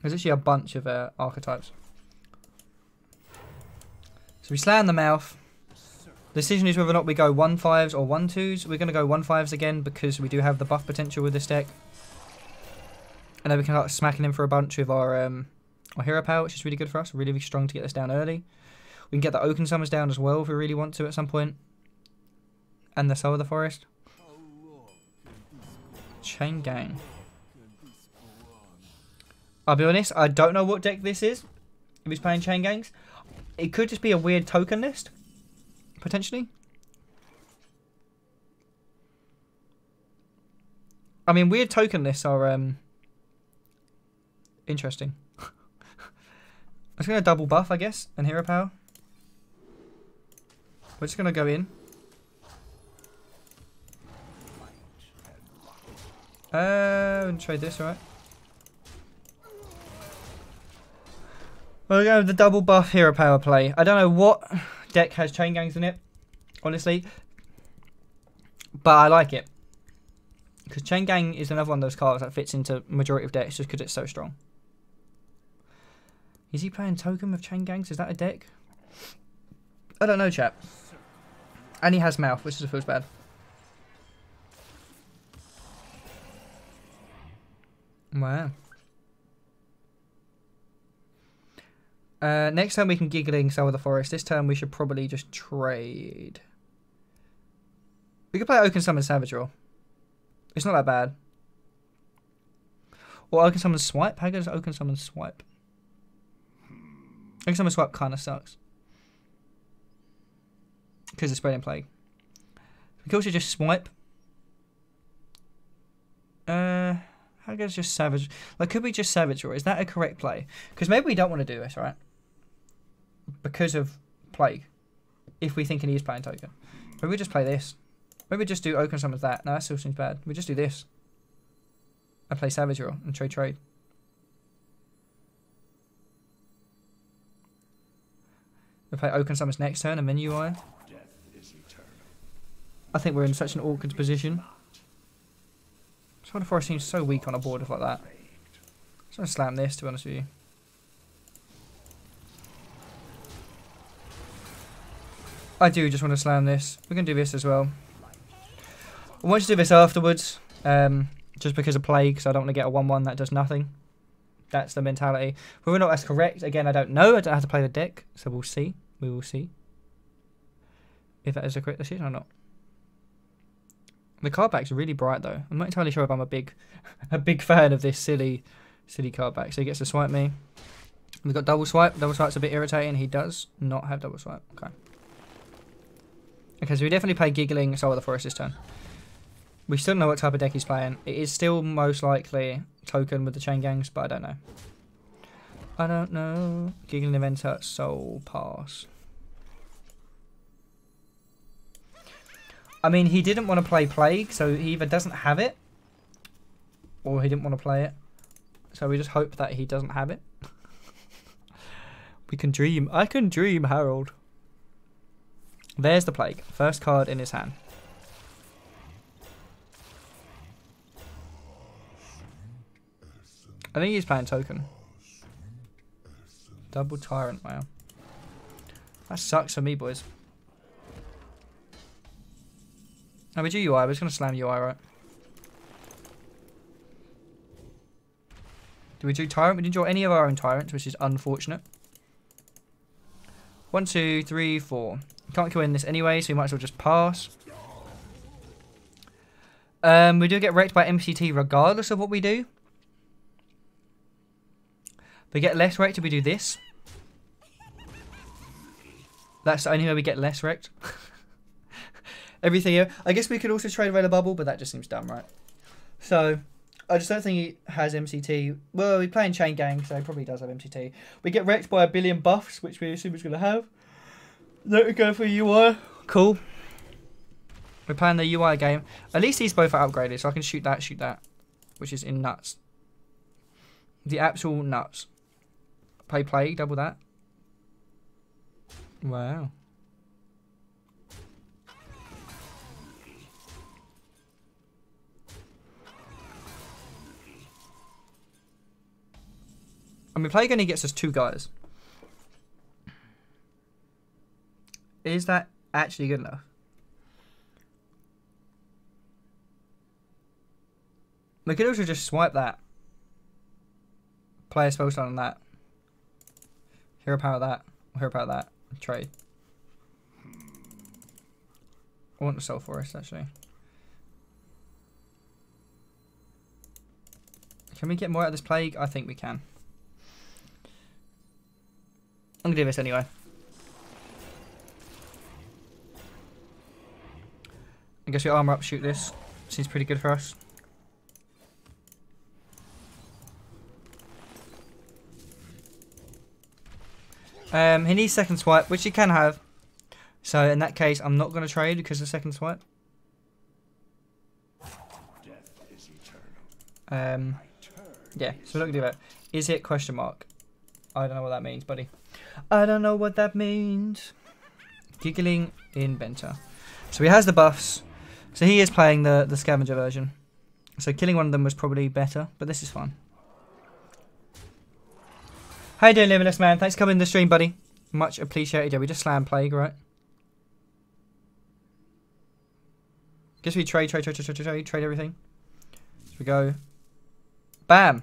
There's actually a bunch of archetypes. So we slam the Mouth. The decision is whether or not we go 1/5s or 1/2s. We're going to go 1/5s again because we do have the buff potential with this deck. And then we can start smacking him for a bunch with our Hero Power, which is really good for us. Really strong to get this down early. We can get the Oaken Summons down as well if we really want to at some point. And the Soul of the Forest. Chain Gang. I'll be honest, I don't know what deck this is. If he's playing Chain Gangs. It could just be a weird token list. Potentially. I mean, weird token lists are interesting. I'm just going to double buff, I guess, and Hero Power. We're just going to go in. And trade this, right? We're going with the double buff Hero Power play. I don't know what deck has Chain Gangs in it, honestly. But I like it. Because Chain Gang is another one of those cards that fits into majority of decks just because it's so strong. Is he playing Token with Chain Gangs? Is that a deck? I don't know, chap. And he has Mouth, which feels bad. Wow. Next time we can Giggling Soul of the Forest. This turn we should probably just trade. We could play Oaken Summon Savage Roll. It's not that bad. Or Oaken Summon Swipe. How good is Oaken Summon Swipe? Oaken Summon Swipe kind of sucks. Because it's Spreading Plague. We could also just Swipe. How good is just Savage? Like, could we just Savage Roll? Is that a correct play? Because maybe we don't want to do this, right? Because of Plague. If we're thinking he is playing Token. Maybe we just play this. Maybe we just do Oaken Summons that. No, that still seems bad. We just do this. I play Savage Roll and trade. We play Oaken Summons next turn and then UI. I think we're in such an awkward position. Sword of Forest seems so weak on a board like that. I'm just going to slam this, to be honest with you. I do just want to slam this. We're going to do this as well. I want to do this afterwards. Just because of Plague, because I don't want to get a 1-1 that does nothing. That's the mentality. Whether or not that's correct, again, I don't know. I don't have to play the deck, so we'll see. We will see if that is a correct decision or not. The card back's really bright though. I'm not entirely sure if I'm a big fan of this silly card back. So he gets to swipe me. We've got double swipe. Double swipe's a bit irritating. He does not have double swipe. Okay. Okay, so we definitely play Giggling Soul of the Forest this turn. We still don't know what type of deck he's playing. It is still most likely Token with the Chain Gangs, but I don't know. I don't know. Giggling Inventor, Soul, pass. I mean, he didn't want to play Plague, so he either doesn't have it, or he didn't want to play it. So we just hope that he doesn't have it. We can dream. I can dream, Harold. There's the Plague. First card in his hand. I think he's playing Token. Double Tyrant, wow. That sucks for me, boys. No, we do UI. We're just going to slam UI, right? Do we do Tyrant? We didn't draw any of our own Tyrants, which is unfortunate. 1, 2, 3, 4. Can't kill in this anyway, so we might as well just pass. We do get wrecked by MCT regardless of what we do. We get less wrecked if we do this. That's the only way we get less wrecked. Everything here. I guess we could also trade away the bubble, but that just seems dumb, right? So, I just don't think he has MCT. Well, we're playing Chain Gang, so he probably does have MCT. We get wrecked by a billion buffs, which we assume he's going to have. Then we go for UI. Cool. We're playing the UI game. At least these both are upgraded, so I can shoot that, which is in nuts. The actual nuts. Play Plague, double that. Wow. I mean, Plague only gets us 2 guys. Is that actually good enough? We could also just swipe that. Play a spell stone on that. Hero power that. Hero power that. Trade. I want the Soul Forest actually. Can we get more out of this Plague? I think we can. I'm gonna do this anyway. I guess we armor up, shoot this. Seems pretty good for us. He needs second swipe, which he can have. So in that case, I'm not going to trade because of second swipe. Yeah, so we're not going to do that. Is it question mark? I don't know what that means, buddy. I don't know what that means. Giggling Inventor. So he has the buffs. So he is playing the scavenger version. So killing one of them was probably better, but this is fine. How you doing, Limitless Man? Thanks for coming to the stream, buddy. Much appreciated. Yeah, we just slam Plague, right? Guess we trade everything. So we go. Bam.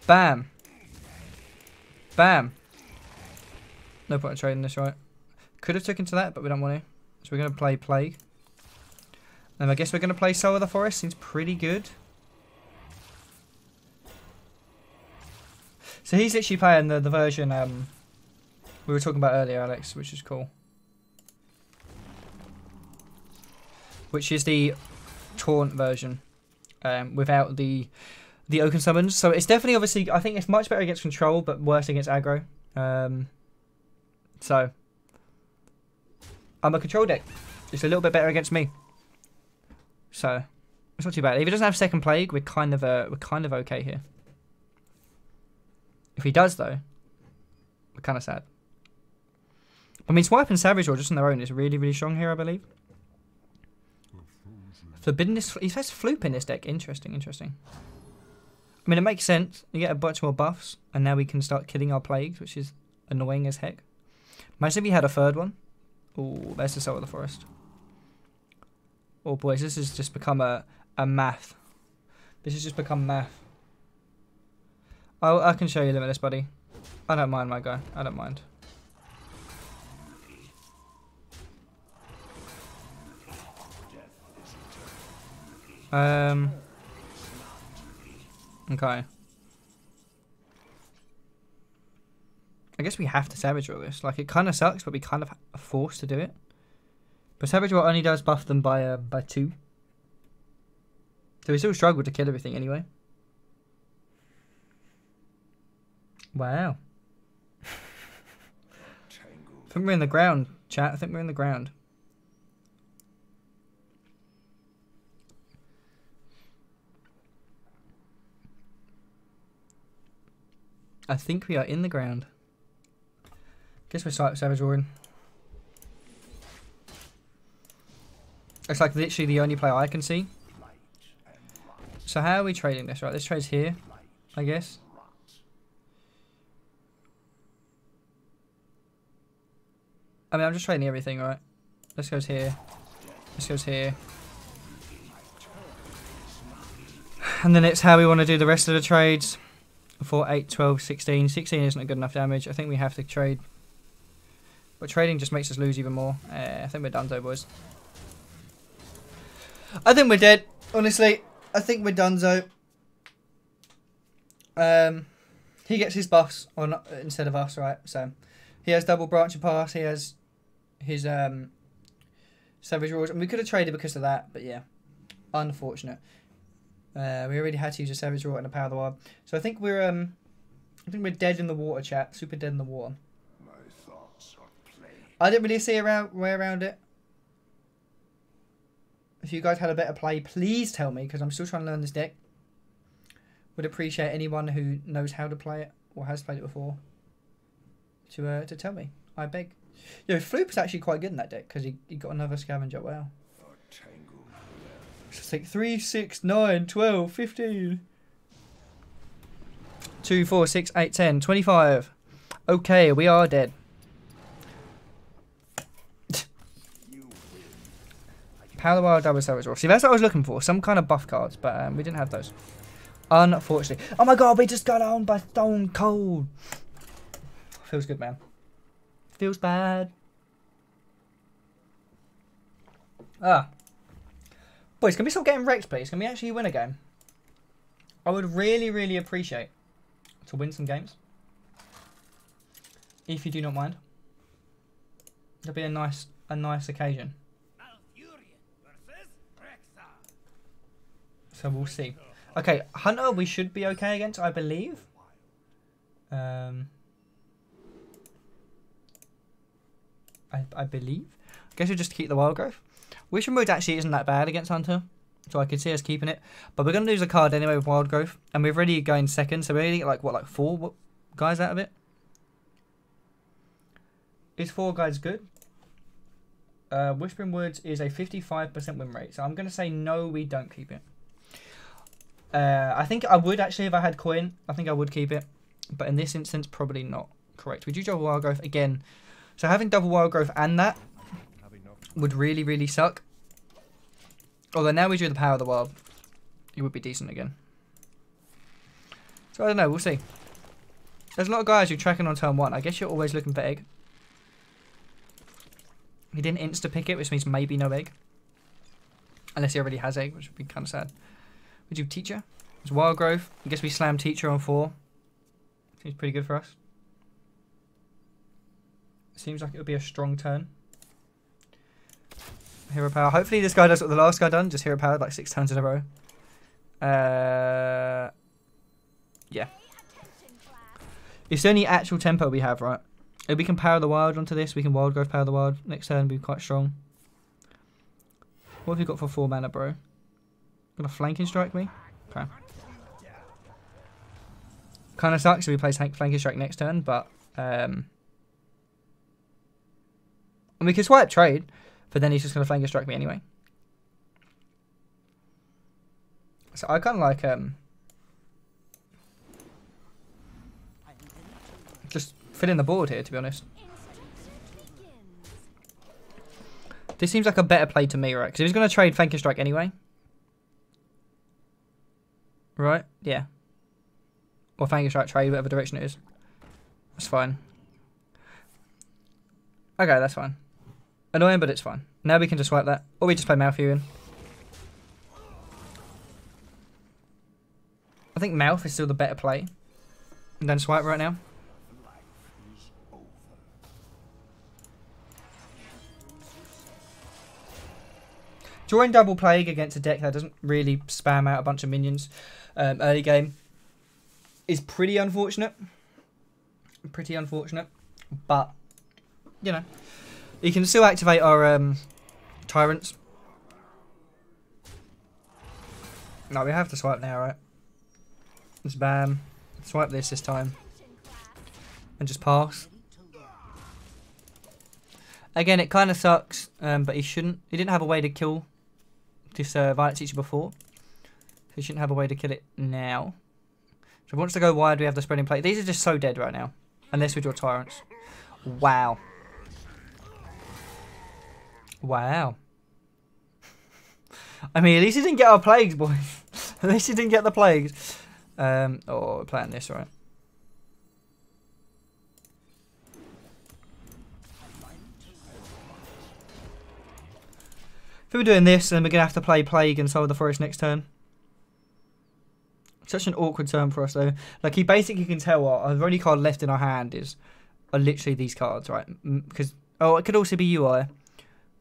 Bam. Bam. No point in trading this, right? Could have took into that, but we don't want to. So we're going to play Plague. And I guess we're going to play Soul of the Forest. Seems pretty good. So he's literally playing the version we were talking about earlier, Alex, which is cool. Which is the taunt version without the Oaken Summons. So it's definitely, obviously, I think it's much better against control, but worse against aggro. So I'm a control deck. It's a little bit better against me. So it's not too bad. If he doesn't have second plague, we're kind of okay here. If he does though, we're kind of sad. I mean, Swipe and Savage Roar just on their own is really, really strong here, I believe. Forbiddenness. He has Floop in this deck. Interesting, interesting. I mean, it makes sense. You get a bunch more buffs, and now we can start killing our plagues, which is annoying as heck. Imagine if he had a third one. Oh, there's the Soul of the Forest. Oh, boys, this has just become a math. This has just become math. I can show you Limitless, buddy. I don't mind, my guy. I don't mind. Okay. I guess we have to Savage Roar this. Like, it kind of sucks, but we kind of are forced to do it. But Savage Roar only does buff them by 2. So we still struggle to kill everything anyway. Wow. I think we're in the ground, chat. I think we're in the ground. I think we are in the ground. Guess we're Savage Roaring. It's like literally the only play I can see. So how are we trading this? Right, this trade's here, I guess. I mean, I'm just trading everything, right? This goes here. This goes here. And then it's how we want to do the rest of the trades. 4, 8, 12, 16. 16 isn't good enough damage. I think we have to trade. But trading just makes us lose even more. I think we're done though, boys. I think we're dead. Honestly, I think we're donezo. He gets his buffs on instead of us, right? So he has double branch and pass. He has his Savage Roars, and we could have traded because of that. But yeah, unfortunate. We already had to use a Savage Roar and a Power of the Wild. So I think we're dead in the water, chat. Super dead in the water. My thoughts are plain. I didn't really see a way around it. If you guys had a better play, please tell me, because I'm still trying to learn this deck. Would appreciate anyone who knows how to play it or has played it before to tell me. I beg. Yo, Floop is actually quite good in that deck because he got another Scavenger. Wow. It's like 3, 6, 9, 12, 15. 2, 4, 6, 8, 10, 25. Okay, we are dead. Power of the Wild, double Savage Roar. See, that's what I was looking for. Some kind of buff cards, but we didn't have those. Unfortunately. Oh my god, we just got owned by Stone Cold. Feels good, man. Feels bad. Boys, can we stop getting wrecked, please? Can we actually win a game? I would really, really appreciate to win some games. If you do not mind. It'll be a nice occasion. So we'll see. Okay, Hunter we should be okay against, I believe. I believe. I guess we'll just keep the Wild Growth. Wishing Mode actually isn't that bad against Hunter. So I could see us keeping it. But we're going to lose a card anyway with Wild Growth. And we're already going second. So we're going to get like, what, like 4 guys out of it? Is 4 guys good? Whispering Woods is a 55% win rate. So I'm going to say no, we don't keep it. I think I would actually if I had coin. I think I would keep it. But in this instance, probably not. Correct. We do double Wild Growth again. So having double Wild Growth and that would really, really suck. Although now we do the Power of the Wild, it would be decent again. So I don't know. We'll see. There's a lot of guys who tracking on turn 1. I guess you're always looking for egg. He didn't insta-pick it, which means maybe no egg. Unless he already has egg, which would be kind of sad. We do Teacher. There's Wild Growth. I guess we slam Teacher on 4. Seems pretty good for us. Seems like it would be a strong turn. Hero Power. Hopefully this guy does what the last guy done. Just Hero Power like 6 turns in a row. Yeah. It's the only actual tempo we have, right? If we can power the wild onto this, we can wild growth power the wild. Next turn, be quite strong. What have you got for 4 mana, bro? Gonna flanking strike me? Okay. Kind of sucks if we play flanking strike next turn, but and we can swipe trade, but then he's just gonna flanking strike me anyway. So I kind of like just filling the board here, to be honest. This seems like a better play to me, right? Because he was going to trade flanking strike anyway. Right? Yeah. Or flanking strike trade, whatever direction it is. That's fine. Okay, that's fine. Annoying, but it's fine. Now we can just swipe that. Or we just play Malfurion. I think Mouth is still the better play than swipe right now. Drawing double plague against a deck that doesn't really spam out a bunch of minions early game is pretty unfortunate. Pretty unfortunate. But, you know, you can still activate our tyrants. No, we have to swipe now, right? Just bam. Swipe this time. And just pass. Again, it kind of sucks, but he shouldn't. He didn't have a way to kill this Violet Teacher before. So he shouldn't have a way to kill it now. So if he wants to go wide, we have the spreading plate. These are just so dead right now. Unless we draw tyrants. Wow. Wow. I mean, at least he didn't get our plagues, boys. At least he didn't get the plagues. Oh, we're playing this, right? If we're doing this, then we're going to have to play Plague and Soul of the Forest next turn. Such an awkward turn for us, though. Like, he basically can tell our only card left in our hand are literally these cards, right? Because, oh, it could also be UI.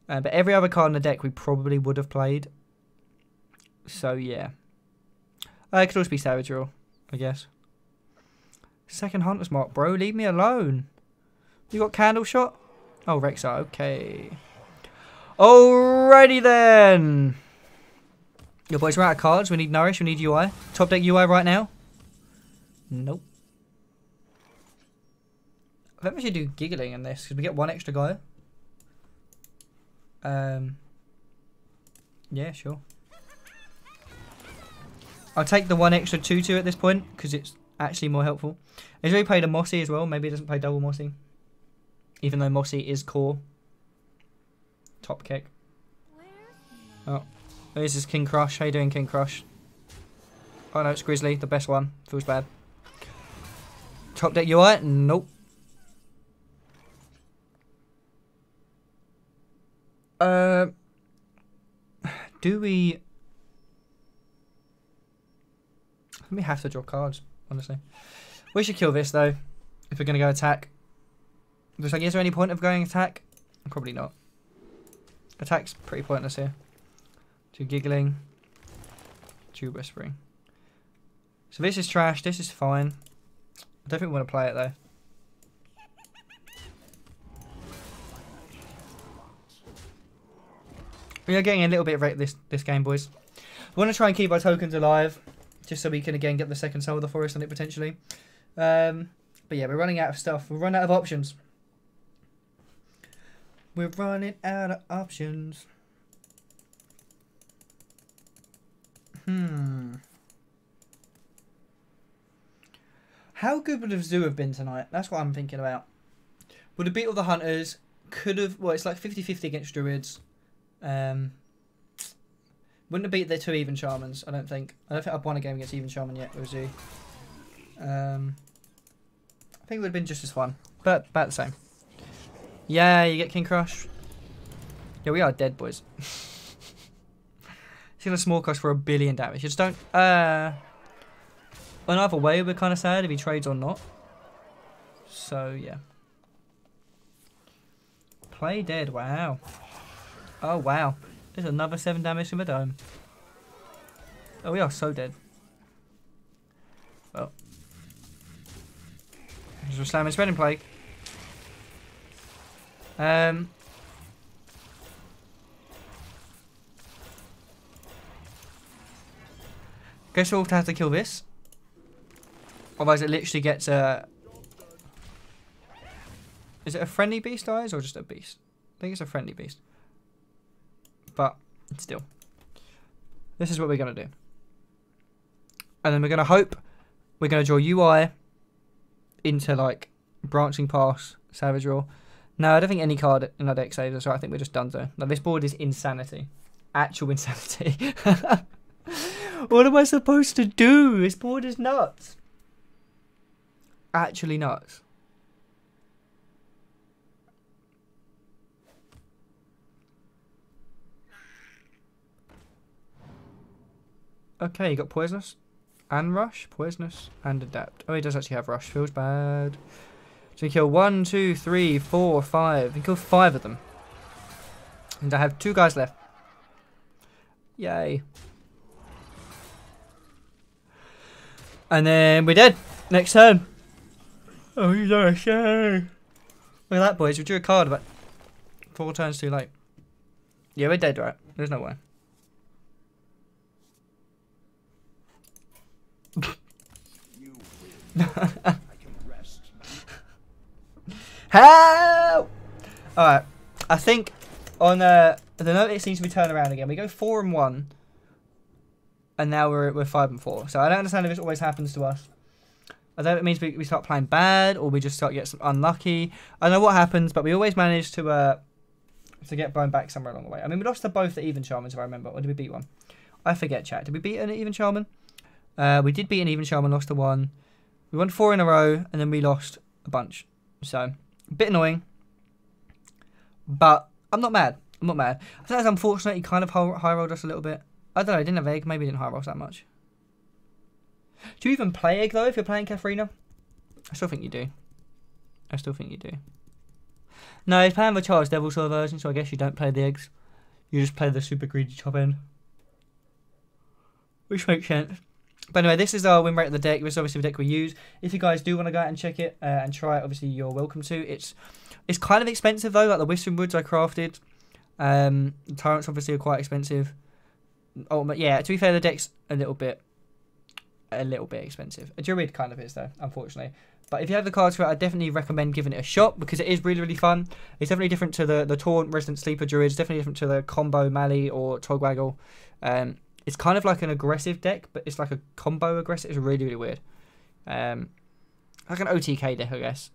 But every other card in the deck we probably would have played. So, yeah. It could also be Savage Roar, I guess. Second Hunter's Mark, bro. Leave me alone. You got Candle Shot? Oh, Rexar. Okay. Alrighty then. Yo, boys, we're out of cards. We need Nourish. We need UI. Top deck UI right now? Nope. I think we should do Giggling in this because we get one extra guy. Yeah, sure. I'll take the one extra 2/2 at this point because it's actually more helpful. He's already played a Mossy as well. Maybe he doesn't play double Mossy. Even though Mossy is core. Top kick. Oh. This is King Crush. How you doing, King Crush? Oh no, it's Grizzly. The best one. Feels bad. Top deck UI? Nope. Do we... We have to draw cards, honestly. We should kill this, though, if we're going to go attack. Just like, is there any point of going attack? Probably not. Attack's pretty pointless here. 2 Giggling. 2 Whispering. So this is trash. This is fine. I don't think we want to play it, though. We are getting a little bit of this game, boys. We want to try and keep our tokens alive, just so we can again get the second Soul of the Forest on it potentially. But yeah, we're running out of stuff. We're running out of options. We're running out of options. How good would a Zoo have been tonight? That's what I'm thinking about. Would have beat all the Hunters. Could have... Well, it's like 50-50 against Druids. Wouldn't have beat the 2 Even Shamans, I don't think. I don't think I've won a game against Even Shaman yet with Zoo. I think it would have been just as fun. But about the same. Yeah, you get King Crush. Yeah, we are dead, boys. He's going to small cost for 1 billion damage. You just don't... Another way, we're kind of sad if he trades or not. So, yeah. Play dead, wow. Oh, wow. There's another 7 damage to my dome. Oh, we are so dead. Well. Just slamming Spreading Plague. Guess we'll have to kill this. Otherwise it literally gets a... Is it a friendly beast, guys, or just a beast? I think it's a friendly beast. But, still. This is what we're going to do. And then we're going to hope we're going to draw UI into, like, Branching Pass, Savage Roar. No, I don't think any card in our deck saves us, so I think we're just done so. Now, this board is insanity. Actual insanity. What am I supposed to do? This board is nuts. Actually nuts. Okay, you got Poisonous and Rush. Poisonous and Adapt. Oh, he does actually have Rush. Feels bad. So you kill 1, 2, 3, 4, 5. You kill 5 of them. And I have 2 guys left. Yay. And then we're dead. Next turn. Oh, he's on a show. Look at that, boys. We drew a card about 4 turns too late. Yeah, we're dead, right? There's no way. Help! Alright. I think on the note it seems to be turning around again. We go 4 and 1. And now we're 5 and 4. So I don't understand if this always happens to us. I don't know if it means we start playing bad or we just start getting unlucky. I don't know what happens, but we always manage to get blown back somewhere along the way. I mean, we lost to both the Even Shamans, if I remember. Or did we beat one? I forget, chat. Did we beat an Even Shaman? We did beat an Even Shaman, lost to 1. We won 4 in a row, and then we lost a bunch. So, a bit annoying. But I'm not mad. I'm not mad. I think it's unfortunate he kind of high-rolled us a little bit. I don't know, didn't have egg, maybe didn't high roll that much. Do you even play egg though if you're playing Katharina? I still think you do. I still think you do. No, he's playing the Charged Devil sort of version, so I guess you don't play the eggs. You just play the super greedy top end. Which makes sense. But anyway, this is our win rate of the deck. This is obviously the deck we use. If you guys do want to go out and check it and try it, obviously you're welcome to. It's kind of expensive though, like the Whispering Woods I crafted. The Tyrants obviously are quite expensive. Oh, but yeah, to be fair, the deck's a little bit expensive. A Druid kind of is though, unfortunately. But if you have the cards for it, I definitely recommend giving it a shot because it is really, really fun. It's definitely different to the Taunt Resident Sleeper Druid. It's definitely different to the Combo Mally or Togwaggle. It's kind of like an aggressive deck, but it's like a combo aggressive. It's really, really weird. Like an OTK deck, I guess.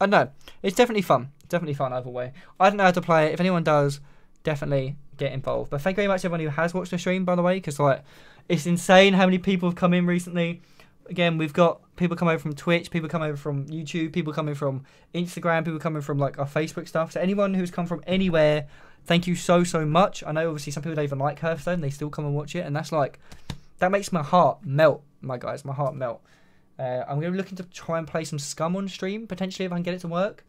I don't know. It's definitely fun. It's definitely fun either way. I don't know how to play it. If anyone does, definitely get involved. But thank you very much everyone who has watched the stream, by the way, because like it's insane how many people have come in recently. Again, we've got people come over from Twitch, people come over from YouTube, people coming from Instagram, people coming from like our Facebook stuff. So anyone who's come from anywhere, thank you so much. I know obviously some people don't even like Hearthstone, they still come and watch it, and that's like, that makes my heart melt, my guys, my heart melt. I'm going to be looking to try and play some Scum on stream, potentially, if I can get it to work.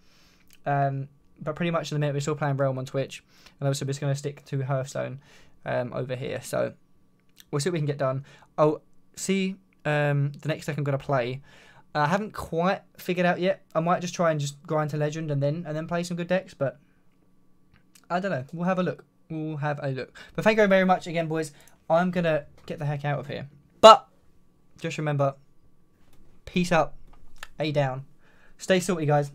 But pretty much in the minute, we're still playing Realm on Twitch. And obviously, we're just going to stick to Hearthstone over here. So, we'll see what we can get done. I'll see the next deck I'm going to play. I haven't quite figured out yet. I might just try and just grind to Legend and then play some good decks. But, I don't know. We'll have a look. We'll have a look. But thank you very much again, boys. I'm going to get the heck out of here. But, just remember, peace out, A down. Stay salty, guys.